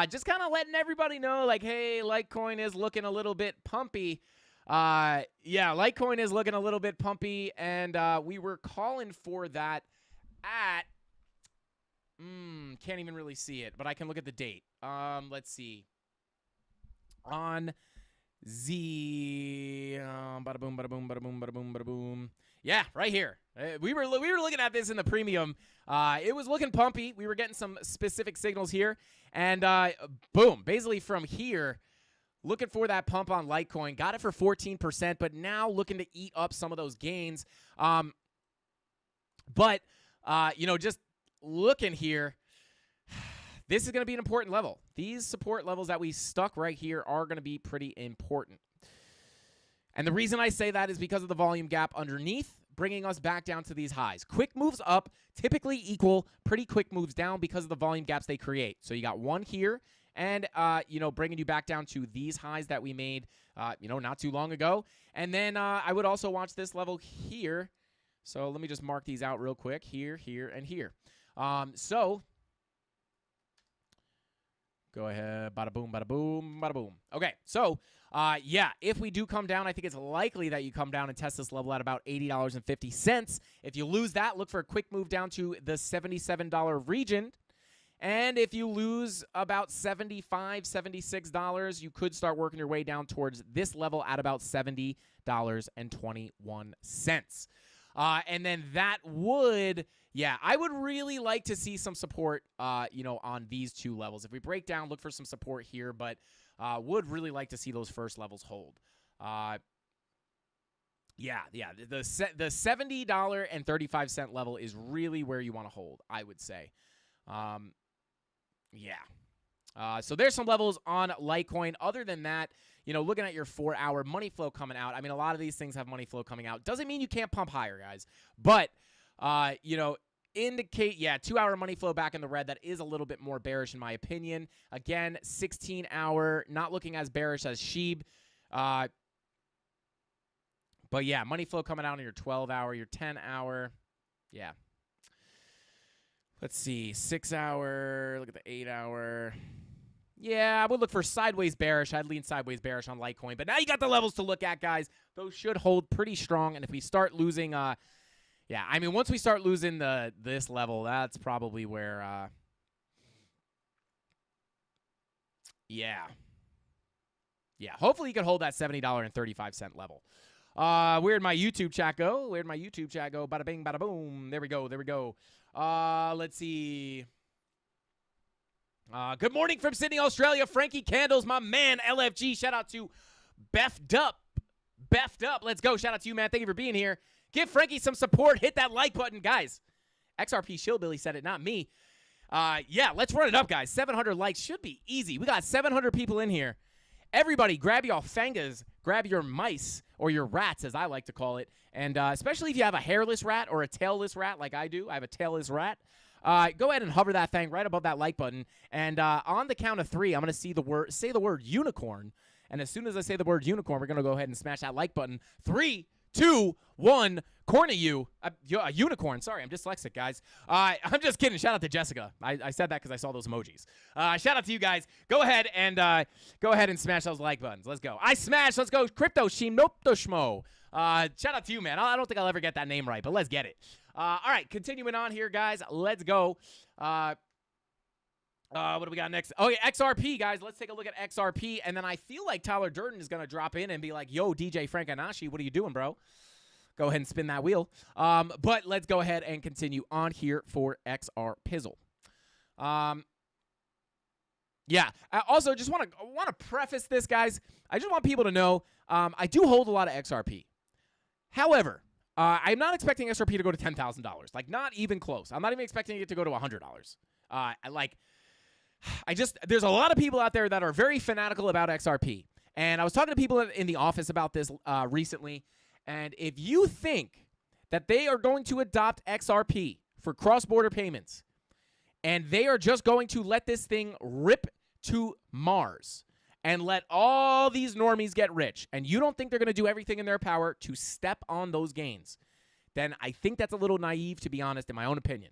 just kind of letting everybody know, like, hey, Litecoin is looking a little bit pumpy. Yeah, Litecoin is looking a little bit pumpy, and we were calling for that at, can't even really see it, but I can look at the date. Let's see. On Z, bada boom, bada boom, bada boom, bada boom, bada boom. Yeah, right here. We were looking at this in the premium. It was looking pumpy. We were getting some specific signals here, and boom, basically from here, looking for that pump on Litecoin. Got it for 14%, but now looking to eat up some of those gains. But just looking here. This is going to be an important level. These support levels that we stuck right here are going to be pretty important. And the reason I say that is because of the volume gap underneath, bringing us back down to these highs. Quick moves up typically equal pretty quick moves down because of the volume gaps they create. So you got one here and, bringing you back down to these highs that we made, not too long ago. And then I would also watch this level here. So let me just mark these out real quick. Here, and here. Go ahead. Bada boom, bada boom, bada boom. Okay, so, if we do come down, I think it's likely that you come down and test this level at about $80.50. If you lose that, look for a quick move down to the $77 region. And if you lose about $75, $76, you could start working your way down towards this level at about $70.21. And then that would, I would really like to see some support, on these two levels. If we break down, look for some support here, but would really like to see those first levels hold. The $70.35 level is really where you want to hold, I would say. So there's some levels on Litecoin. Other than that, looking at your 4-hour money flow coming out, I mean, a lot of these things have money flow coming out. Doesn't mean you can't pump higher, guys. But, indicate, 2-hour money flow back in the red. That is a little bit more bearish in my opinion. Again, 16-hour, not looking as bearish as Sheeb. But yeah, money flow coming out on your 12-hour, your 10-hour. Yeah. Let's see. 6-hour. Look at the 8-hour. Yeah, I would look for sideways bearish. I'd lean sideways bearish on Litecoin. But now you got the levels to look at, guys. Those should hold pretty strong. And if we start losing, yeah, I mean, once we start losing this level, that's probably where, yeah. Yeah, hopefully you can hold that $70.35 level. Where'd my YouTube chat go? Bada bing, bada boom. There we go. Let's see. Good morning from Sydney, Australia. Frankie Candles, my man, LFG. Shout out to Beffed Up. Let's go. Shout out to you, man. Thank you for being here. Give Frankie some support. Hit that like button, guys. XRP Shillbilly said it, not me. Yeah, let's run it up, guys. 700 likes should be easy. We got 700 people in here. Everybody, grab your fangas, grab your mice, or your rats, as I like to call it. And especially if you have a hairless rat or a tailless rat like I do. I have a tailless rat. Go ahead and hover that thing right above that like button. And on the count of 3, I'm going to say the word unicorn. And as soon as I say the word unicorn, we're going to go ahead and smash that like button. 3, 2, 1, corner you. A unicorn. Sorry, I'm dyslexic, guys. I'm just kidding. Shout out to Jessica. I said that because I saw those emojis. Shout out to you guys. Go ahead and smash those like buttons. Let's go. I smash. Let's go. Crypto Sheen. Nope. Schmo. Shout out to you, man. I don't think I'll ever get that name right, but let's get it. All right. Continuing on here, guys. Let's go. What do we got next? Oh, yeah, XRP, guys. Let's take a look at XRP. And then I feel like Tyler Durden is going to drop in and be like, yo, DJ Frank Anashi, what are you doing, bro? Go ahead and spin that wheel. But let's go ahead and continue on here for XR Pizzle. Yeah. I also just want to preface this, guys. I just want people to know I do hold a lot of XRP. However, I'm not expecting XRP to go to $10,000. Like, not even close. I'm not even expecting it to go to $100. There's a lot of people out there that are very fanatical about XRP. And I was talking to people in the office about this recently. And if you think that they are going to adopt XRP for cross-border payments, and they are just going to let this thing rip to Mars and let all these normies get rich, and you don't think they're going to do everything in their power to step on those gains, then I think that's a little naive, to be honest, in my own opinion.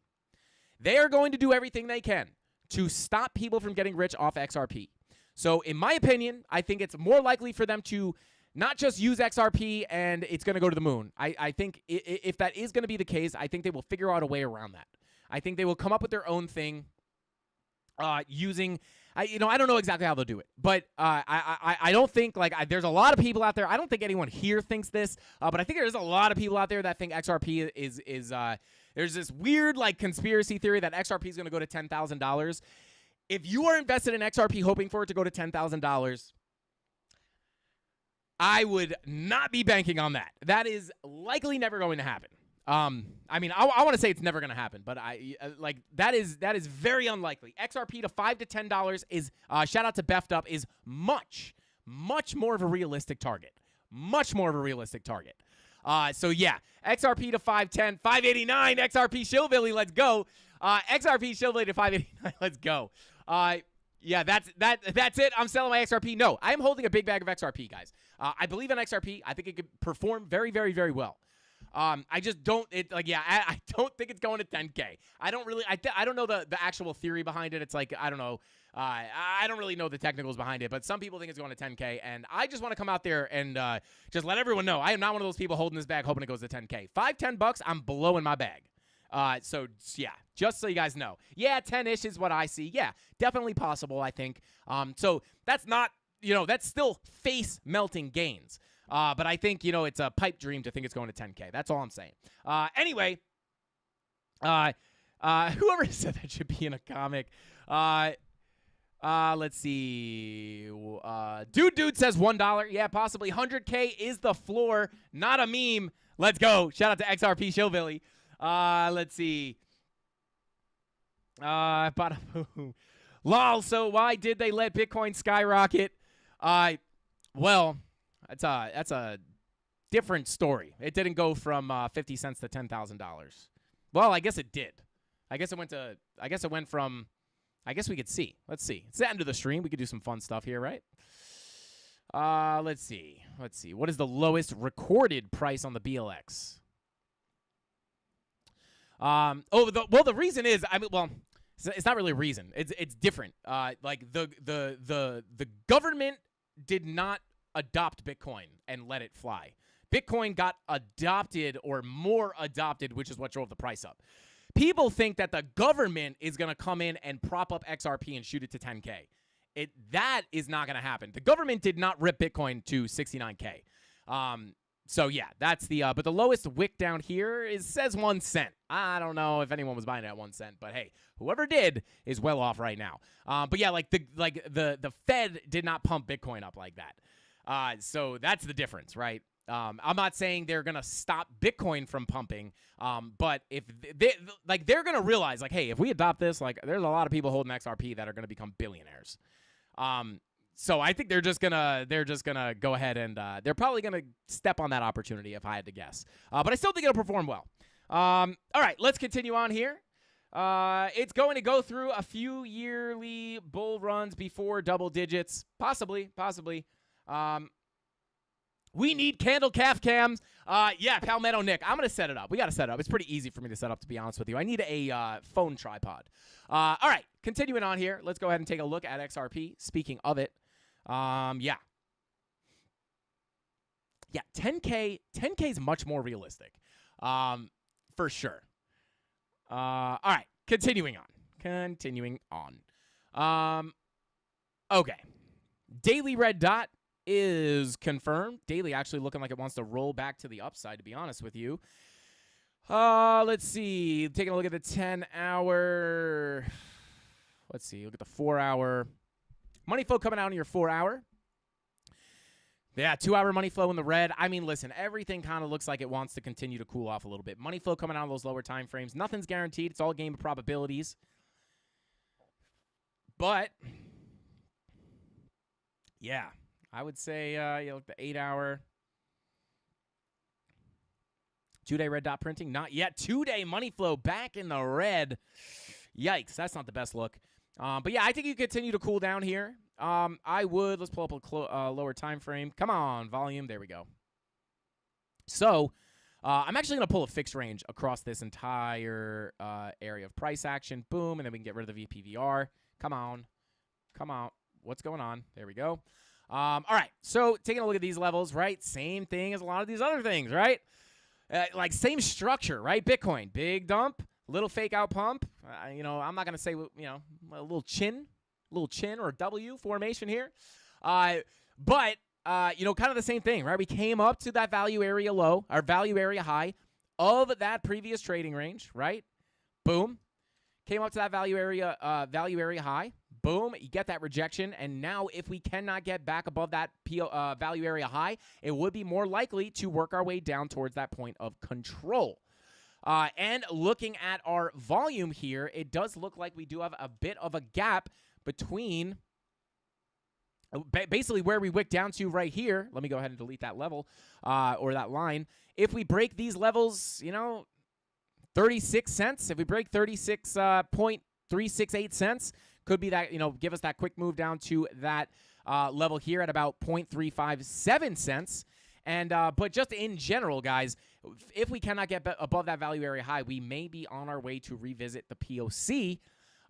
They are going to do everything they can to stop people from getting rich off XRP. So in my opinion, I think it's more likely for them to not just use XRP and it's going to go to the moon. I think if that is going to be the case, I think they will figure out a way around that. I think they will come up with their own thing using, I don't know exactly how they'll do it, but I don't think, there's a lot of people out there. I don't think anyone here thinks this, but I think there's a lot of people out there that think XRP is there's this weird, conspiracy theory that XRP is going to go to $10,000. If you are invested in XRP hoping for it to go to $10,000, I would not be banking on that. That is likely never going to happen. I want to say it's never going to happen, but that is very unlikely. XRP to $5 to $10 is shout out to Beffed Up is much more of a realistic target. Much more of a realistic target. So yeah, XRP to 510, 589, XRP Shillbilly, let's go. XRP Shillbilly to 589, let's go. Yeah, that's it. I'm selling my XRP. No, I'm holding a big bag of XRP, guys. I believe in XRP. I think it could perform very, very, very well. I just don't. I don't think it's going to 10K. I don't really. I don't know the actual theory behind it. It's I don't know. I don't really know the technicals behind it. But some people think it's going to 10K, and I just want to come out there and just let everyone know I am not one of those people holding this bag hoping it goes to 10K. $5-10, I'm blowing my bag. So yeah, just so you guys know. Yeah, 10-ish is what I see. Yeah, definitely possible, I think. So that's not, that's still face melting gains. But I think, it's a pipe dream to think it's going to 10K. That's all I'm saying. Anyway, whoever said that should be in a comic. Let's see. Dude says $1. Yeah, possibly. 100K is the floor, not a meme. Let's go. Shout out to XRP Shillbilly. Let's see. Lol, so why did they let Bitcoin skyrocket? Well, that's a different story. It didn't go from 50 cents to $10,000. Well, I guess it did. I guess we could see. Let's see. It's the end of the stream. We could do some fun stuff here, right? Let's see. What is the lowest recorded price on the BLX? The reason is, it's not really a reason. It's different. Like the government did not adopt Bitcoin and let it fly. Bitcoin got adopted or more adopted, which is what drove the price up. People think that the government is going to come in and prop up XRP and shoot it to 10K. That is not going to happen. The government did not rip Bitcoin to 69K. So yeah, that's the but the lowest wick down here says 1 cent. I don't know if anyone was buying it at 1 cent, but hey, whoever did is well off right now. But yeah, the Fed did not pump Bitcoin up like that. So that's the difference, right? I'm not saying they're gonna stop Bitcoin from pumping, but if they're gonna realize, like, hey, if we adopt this, like, there's a lot of people holding XRP that are gonna become billionaires. So I think they're just gonna go ahead and they're probably gonna step on that opportunity if I had to guess. But I still think it'll perform well. All right, let's continue on here. It's going to go through a few yearly bull runs before double digits, possibly. We need CandleMafia cams. Yeah, Palmetto Nick. I'm going to set it up. We got to set it up. It's pretty easy for me to set up, to be honest with you. I need a phone tripod. All right, continuing on here. Let's go ahead and take a look at XRP. Speaking of it, yeah, 10K is much more realistic, for sure. All right, continuing on. Okay, daily red dot is confirmed. Daily actually looking like it wants to roll back to the upside, to be honest with you. Let's see. Taking a look at the 10-hour. Let's see. Look at the 4-hour. Money flow coming out in your 4-hour. Yeah, 2-hour money flow in the red. I mean, listen, everything kind of looks like it wants to continue to cool off a little bit. Money flow coming out of those lower time frames. Nothing's guaranteed. It's all a game of probabilities. But, yeah. I would say, look, the 8-hour, 2-day red dot printing, not yet. 2-day money flow back in the red. Yikes, that's not the best look. But yeah, I think you continue to cool down here. Let's pull up a lower time frame. Come on, volume. There we go. So I'm actually going to pull a fixed range across this entire area of price action. Boom, and then we can get rid of the VPVR. Come on. What's going on? There we go. All right, so taking a look at these levels, right? Same thing as a lot of these other things, right? Like same structure, right? Bitcoin, big dump, little fake out pump. I'm not gonna say, a little chin or a W formation here, but kind of the same thing, right? We came up to that value area low, our value area high of that previous trading range, right? Boom, came up to that value area high. Boom, you get that rejection, and now if we cannot get back above that value area high, it would be more likely to work our way down towards that point of control. And looking at our volume here, it does look like we do have a bit of a gap between basically where we wick down to right here. Let me go ahead and delete that level or that line. If we break these levels, 36 cents, if we break 36.368 cents, could be that, give us that quick move down to that level here at about 0.357 cents. And but just in general, guys, if we cannot get above that value area high, we may be on our way to revisit the POC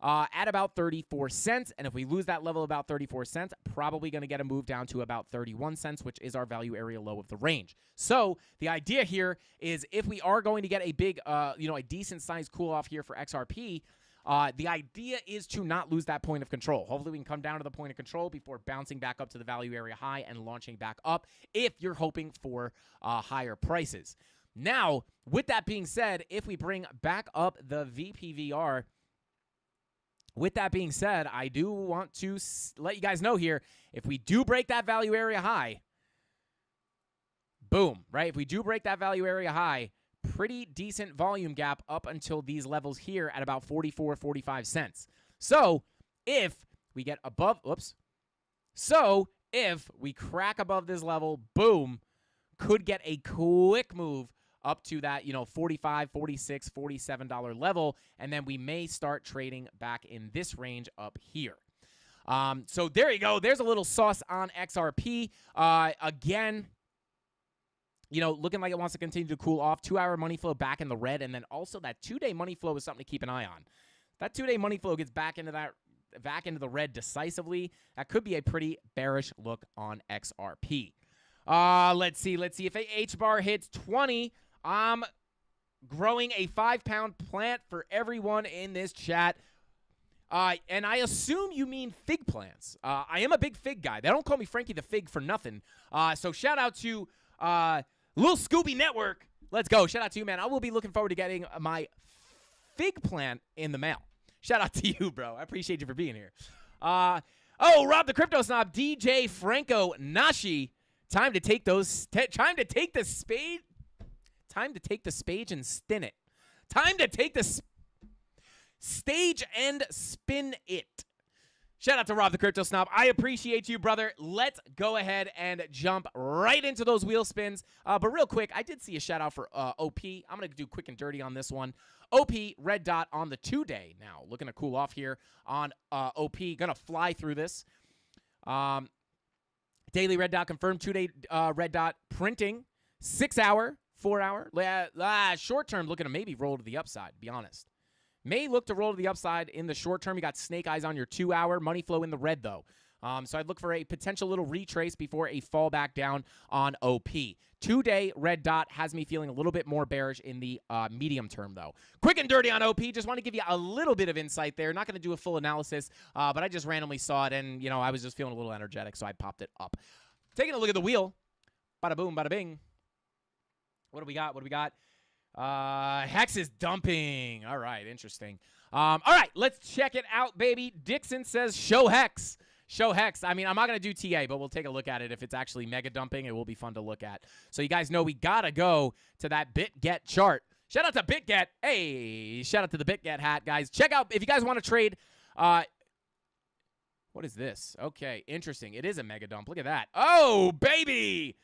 at about 34 cents. And if we lose that level about 34 cents, probably going to get a move down to about 31 cents, which is our value area low of the range. So the idea here is if we are going to get a big, a decent sized cool off here for XRP, the idea is to not lose that point of control. Hopefully we can come down to the point of control before bouncing back up to the value area high and launching back up if you're hoping for higher prices. Now, with that being said, if we bring back up the VPVR, with that being said, I do want to let you guys know here, if we do break that value area high, boom, right? If we do break that value area high, pretty decent volume gap up until these levels here at about 44, 45 cents. So if we get above, if we crack above this level, boom, could get a quick move up to that, $45, $46, $47 level, and then we may start trading back in this range up here. So there you go. There's a little sauce on XRP. Again, looking like it wants to continue to cool off. 2-hour money flow back in the red, and then also that 2-day money flow is something to keep an eye on. That 2-day money flow gets back into the red decisively. That could be a pretty bearish look on XRP. Let's see if a H bar hits 20. I'm growing a 5-pound plant for everyone in this chat. And I assume you mean fig plants. I am a big fig guy. They don't call me Frankie the Fig for nothing. So shout out to Lil Scooby Network. Let's go. Shout out to you, man. I will be looking forward to getting my fig plant in the mail. Shout out to you, bro. I appreciate you for being here. Rob the Crypto Snob, DJ Franco Nashi. Time to take the spade and spin it. Time to take the stage and spin it. Shout out to Rob the Crypto Snob. I appreciate you, brother. Let's go ahead and jump right into those wheel spins. But real quick, I did see a shout out for OP. I'm going to do quick and dirty on this one. OP, red dot on the 2-day now. Looking to cool off here on OP. Going to fly through this. Daily red dot confirmed. 2-day red dot printing. 6-hour, 4-hour. Short term looking to maybe roll to the upside, to be honest. May look to roll to the upside in the short term. You got snake eyes on your 2-hour. Money flow in the red, though. So I'd look for a potential little retrace before a fall back down on OP. 2-day red dot has me feeling a little bit more bearish in the medium term, though. Quick and dirty on OP. Just want to give you a little bit of insight there. Not going to do a full analysis, but I just randomly saw it, and, I was just feeling a little energetic, so I popped it up. Taking a look at the wheel. Bada boom, bada bing. What do we got? Hex is dumping. All right, interesting. All right, let's check it out, baby. Dixon says show Hex. Show Hex. I mean, I'm not going to do TA, but we'll take a look at it. If it's actually mega dumping, it will be fun to look at. So you guys know we got to go to that BitGet chart. Shout out to BitGet. Hey, shout out to the BitGet hat, guys. Check out, if you guys want to trade, what is this? Okay, interesting. It is a mega dump. Look at that. Oh, baby.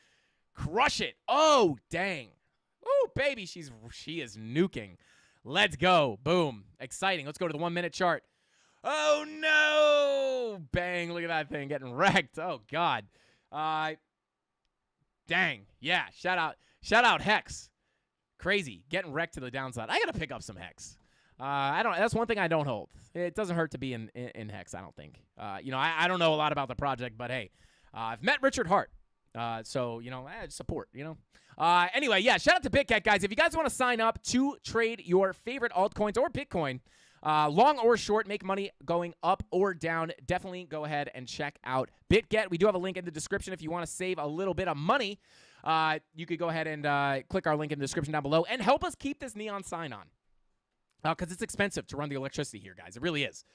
Crush it. Oh, dang. Oh, baby, she is nuking. Let's go. Boom. Exciting. Let's go to the 1-minute chart. Oh, no. Bang. Look at that thing getting wrecked. Oh, God. Dang. Yeah. Shout out Hex. Crazy. Getting wrecked to the downside. I got to pick up some Hex. That's one thing I don't hold. It doesn't hurt to be in Hex, I don't think. I don't know a lot about the project, but hey, I've met Richard Hart. So, support, Anyway, yeah, shout out to BitGet, guys. If you guys want to sign up to trade your favorite altcoins or Bitcoin, long or short, make money going up or down, definitely go ahead and check out BitGet. We do have a link in the description if you want to save a little bit of money. You could go ahead and click our link in the description down below and help us keep this neon sign on. Because it's expensive to run the electricity here, guys. It really is.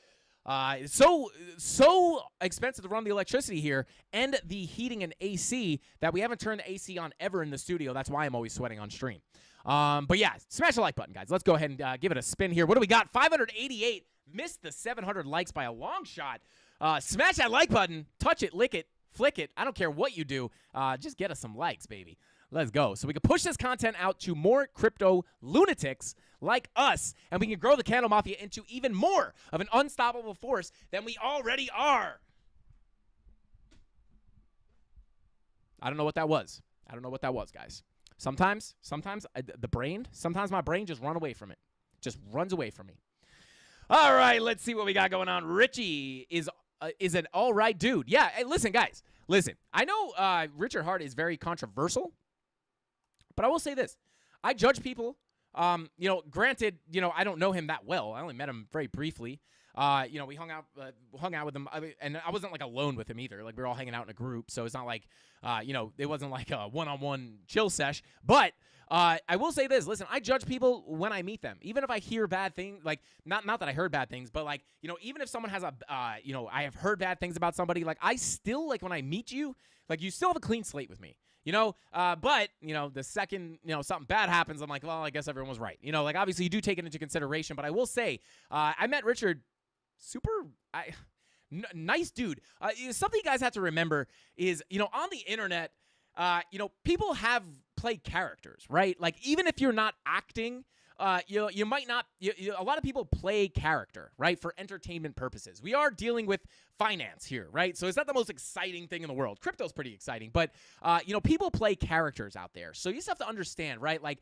It's so expensive to run the electricity here and the heating and AC that we haven't turned the AC on ever in the studio. That's why I'm always sweating on stream. But yeah, smash the like button, guys. Let's go ahead and give it a spin here. What do we got? 588. Missed the 700 likes by a long shot. Smash that like button. Touch it, lick it, flick it. I don't care what you do. Just get us some likes, baby. Let's go. So we can push this content out to more crypto lunatics like us, and we can grow the CandleMafia into even more of an unstoppable force than we already are. I don't know what that was. Guys. Sometimes my brain just runs away from it. Just runs away from me. All right, let's see what we got going on. Richie is an all right dude. Yeah, hey, listen, guys. Listen, I know Richard Hart is very controversial. But I will say this. I judge people. Granted, I don't know him that well. I only met him very briefly. We hung out with him, and I wasn't like alone with him either. Like we were all hanging out in a group, so it's not like, it wasn't like a one-on-one chill sesh. But I will say this. Listen, I judge people when I meet them, even if I hear bad things. Like not that I heard bad things, but like even if someone has I have heard bad things about somebody. Like I still like when I meet you, like you still have a clean slate with me. But the second something bad happens, I'm like, well, I guess everyone was right. Like obviously you do take it into consideration. But I will say, I met Richard. Nice dude. Something you guys have to remember is, on the internet, people have played characters, right? Like, even if you're not acting, you might not. A lot of people play character, right, for entertainment purposes. We are dealing with finance here, right? So it's not the most exciting thing in the world. Crypto's pretty exciting, but people play characters out there. So you just have to understand, right? Like,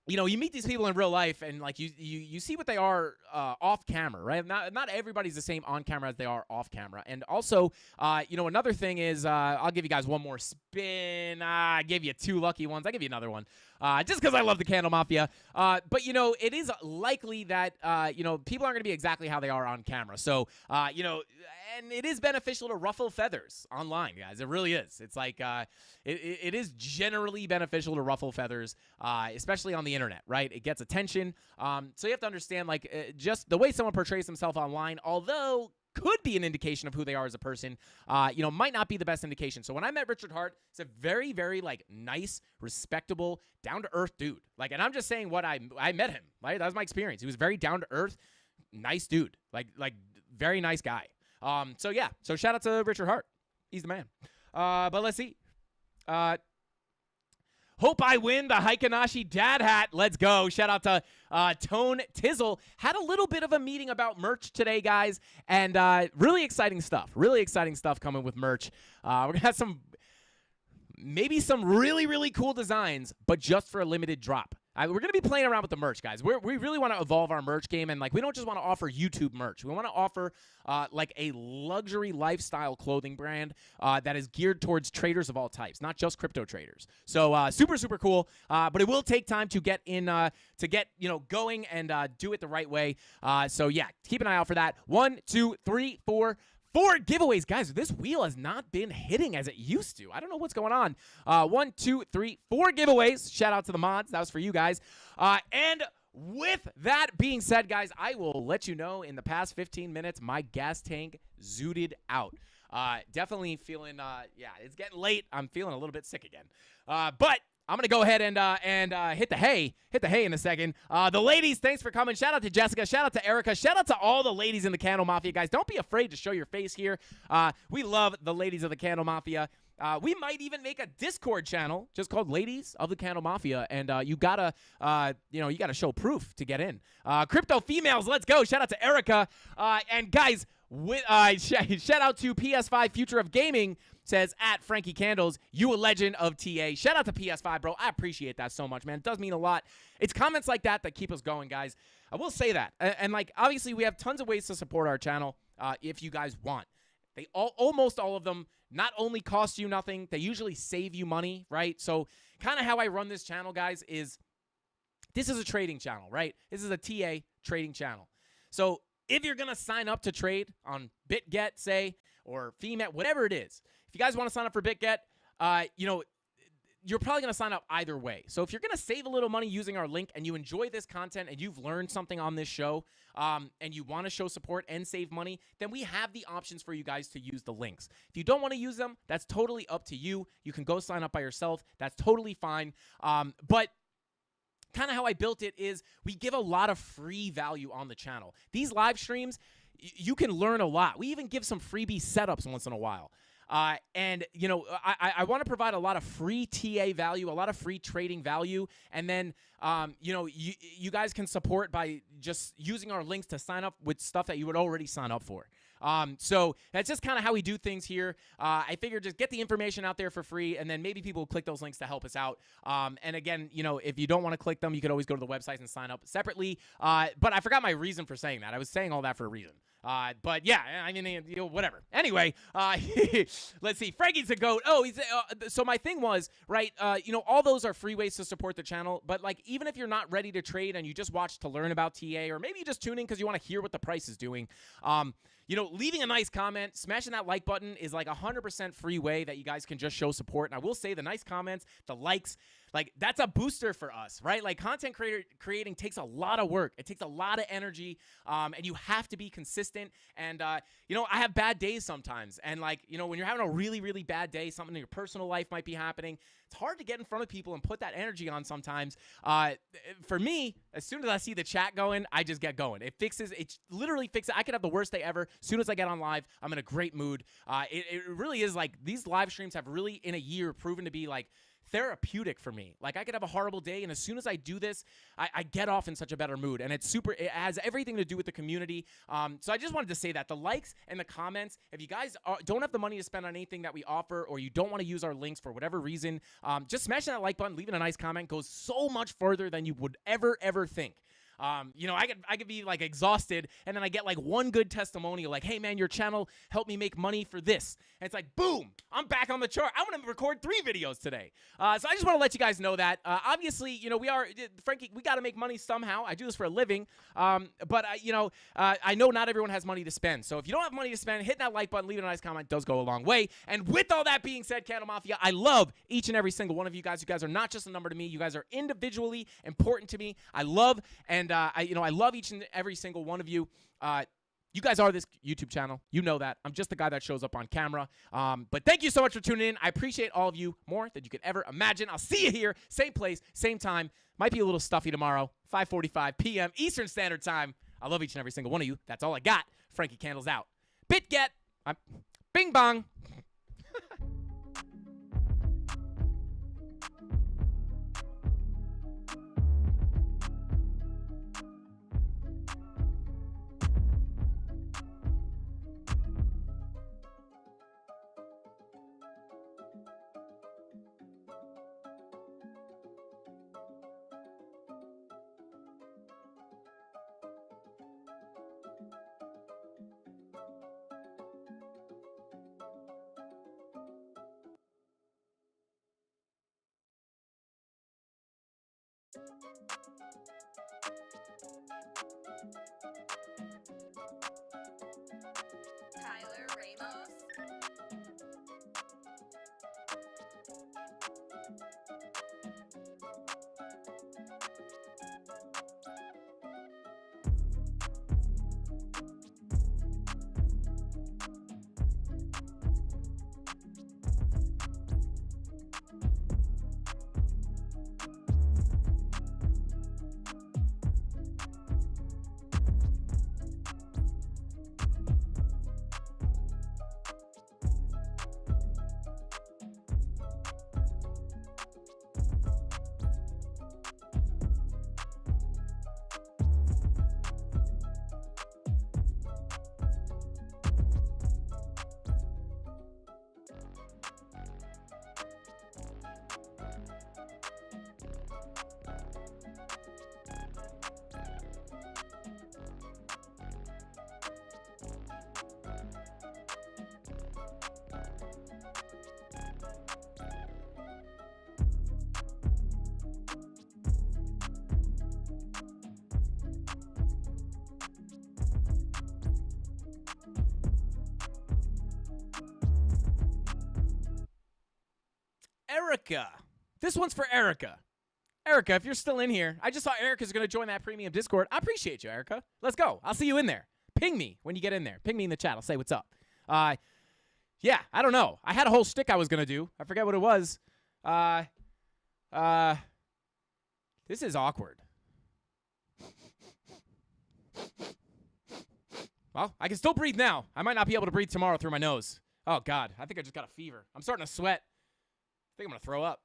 you meet these people in real life, and like you see what they are off camera, right? Not everybody's the same on camera as they are off camera. And also, another thing is, I'll give you guys one more spin. I gave you 2 lucky ones. I give you another one, just because I love the Candle Mafia. But it is likely that people aren't going to be exactly how they are on camera. So and it is beneficial to ruffle feathers online, guys. It really is. It's like it is generally beneficial to ruffle feathers, especially on the internet, right? It gets attention. So you have to understand, like, just the way someone portrays themselves online, although could be an indication of who they are as a person, might not be the best indication. So when I met Richard Hart, it's a very, very, like, nice, respectable, down-to-earth dude. Like, and I'm just saying what I met him, right? That was my experience. He was very down-to-earth, nice dude. Like very nice guy. So shout out to Richard Hart. He's the man. But let's see. Hope I win the Haikanashi dad hat. Let's go. Shout out to Tone Tizzle. Had a little bit of a meeting about merch today, guys, and really exciting stuff. Really exciting stuff coming with merch. We're going to have maybe some really, really cool designs, but just for a limited drop. We're going to be playing around with the merch, guys. We really want to evolve our merch game, and like we don't just want to offer YouTube merch. We want to offer like a luxury lifestyle clothing brand that is geared towards traders of all types, not just crypto traders. So super, super cool. But it will take time to get going and do it the right way. So yeah, keep an eye out for that. 1, 2, 3, 4. 4 giveaways. Guys, this wheel has not been hitting as it used to. I don't know what's going on. 1, 2, 3, 4 giveaways. Shout out to the mods. That was for you guys. And with that being said, guys, I will let you know in the past 15 minutes, my gas tank zooted out. Definitely feeling, it's getting late. I'm feeling a little bit sick again. But I'm going to go ahead and hit the hay in a second. The ladies, thanks for coming. Shout out to Jessica. Shout out to Erica. Shout out to all the ladies in the Candle Mafia, guys. Don't be afraid to show your face here. We love the ladies of the Candle Mafia. We might even make a Discord channel just called Ladies of the Candle Mafia, and you gotta show proof to get in. Crypto females, let's go. Shout out to Erica. And guys, shout out to PS5 Future of Gaming. Says at Frankie Candles, you a legend of TA. Shout out to PS5, bro. I appreciate that so much, man. It does mean a lot. It's comments like that keep us going, guys. I will say that. And like, obviously, we have tons of ways to support our channel if you guys want. Almost all of them not only cost you nothing, they usually save you money, right? So kind of how I run this channel, guys, is this is a trading channel, right? This is a TA trading channel. So if you're going to sign up to trade on BitGet, say, or FEMAT, whatever it is, if you guys want to sign up for BitGet, you're probably going to sign up either way. So if you're going to save a little money using our link and you enjoy this content and you've learned something on this show and you want to show support and save money, then we have the options for you guys to use the links. If you don't want to use them, that's totally up to you. You can go sign up by yourself. That's totally fine. But kind of how I built it is we give a lot of free value on the channel. These live streams, you can learn a lot. We even give some freebie setups once in a while. And, I want to provide a lot of free TA value, a lot of free trading value. And then, you guys can support by just using our links to sign up with stuff that you would already sign up for. So that's just kind of how we do things here. I figured just get the information out there for free, and then maybe people will click those links to help us out. And again, if you don't want to click them, you could always go to the website and sign up separately. But I forgot my reason for saying that. I was saying all that for a reason. But yeah, I mean, whatever. Anyway, let's see. Frankie's a goat. Oh, so my thing was, right, all those are free ways to support the channel. But like, even if you're not ready to trade and you just watch to learn about TA, or maybe you just tune in because you want to hear what the price is doing, leaving a nice comment, smashing that like button is like 100% free way that you guys can just show support. And I will say the nice comments, the likes, like that's a booster for us, right? Like content creating takes a lot of work. It takes a lot of energy, and you have to be consistent. And, I have bad days sometimes. And like, when you're having a really, really bad day, something in your personal life might be happening. It's hard to get in front of people and put that energy on sometimes. For me, as soon as I see the chat going, I just get going. It literally fixes. I could have the worst day ever. As soon as I get on live, I'm in a great mood. It really is like these live streams have really in a year proven to be like therapeutic for me. Like, I could have a horrible day, and as soon as I do this, I get off in such a better mood. And it has everything to do with the community. So I just wanted to say that the likes and the comments, if you guys don't have the money to spend on anything that we offer, or you don't want to use our links for whatever reason, just smashing that like button, leaving a nice comment goes so much further than you would ever think. You know, I could be like exhausted, and then I get like one good testimonial, like, hey man, your channel helped me make money for this. And it's like, boom, I'm back on the chart. I want to record 3 videos today. So I just want to let you guys know that. Obviously, you know, Frankie, we got to make money somehow. I do this for a living. But you know, I know not everyone has money to spend. So if you don't have money to spend, hitting that like button, leaving a nice comment does go a long way. And with all that being said, Candle Mafia, I love each and every single one of you guys. You guys are not just a number to me. You guys are individually important to me. I love and I love each and every single one of you. You guys are this YouTube channel. You know that. I'm just the guy that shows up on camera. But thank you so much for tuning in. I appreciate all of you more than you could ever imagine. I'll see you here, same place, same time. Might be a little stuffy tomorrow, 5:45 p.m. Eastern Standard Time. I love each and every single one of you. That's all I got. Frankie Candles out. BitGet. Bing bong. Tyler Ramos. Erica. This one's for Erica. Erica, if you're still in here, I just saw Erica's going to join that premium Discord. I appreciate you, Erica. Let's go. I'll see you in there. Ping me when you get in there. Ping me in the chat. I'll say what's up. Yeah, I don't know. I had a whole shtick I was going to do. I forget what it was. This is awkward. Well, I can still breathe now. I might not be able to breathe tomorrow through my nose. Oh, God. I think I just got a fever. I'm starting to sweat. I think I'm going to throw up.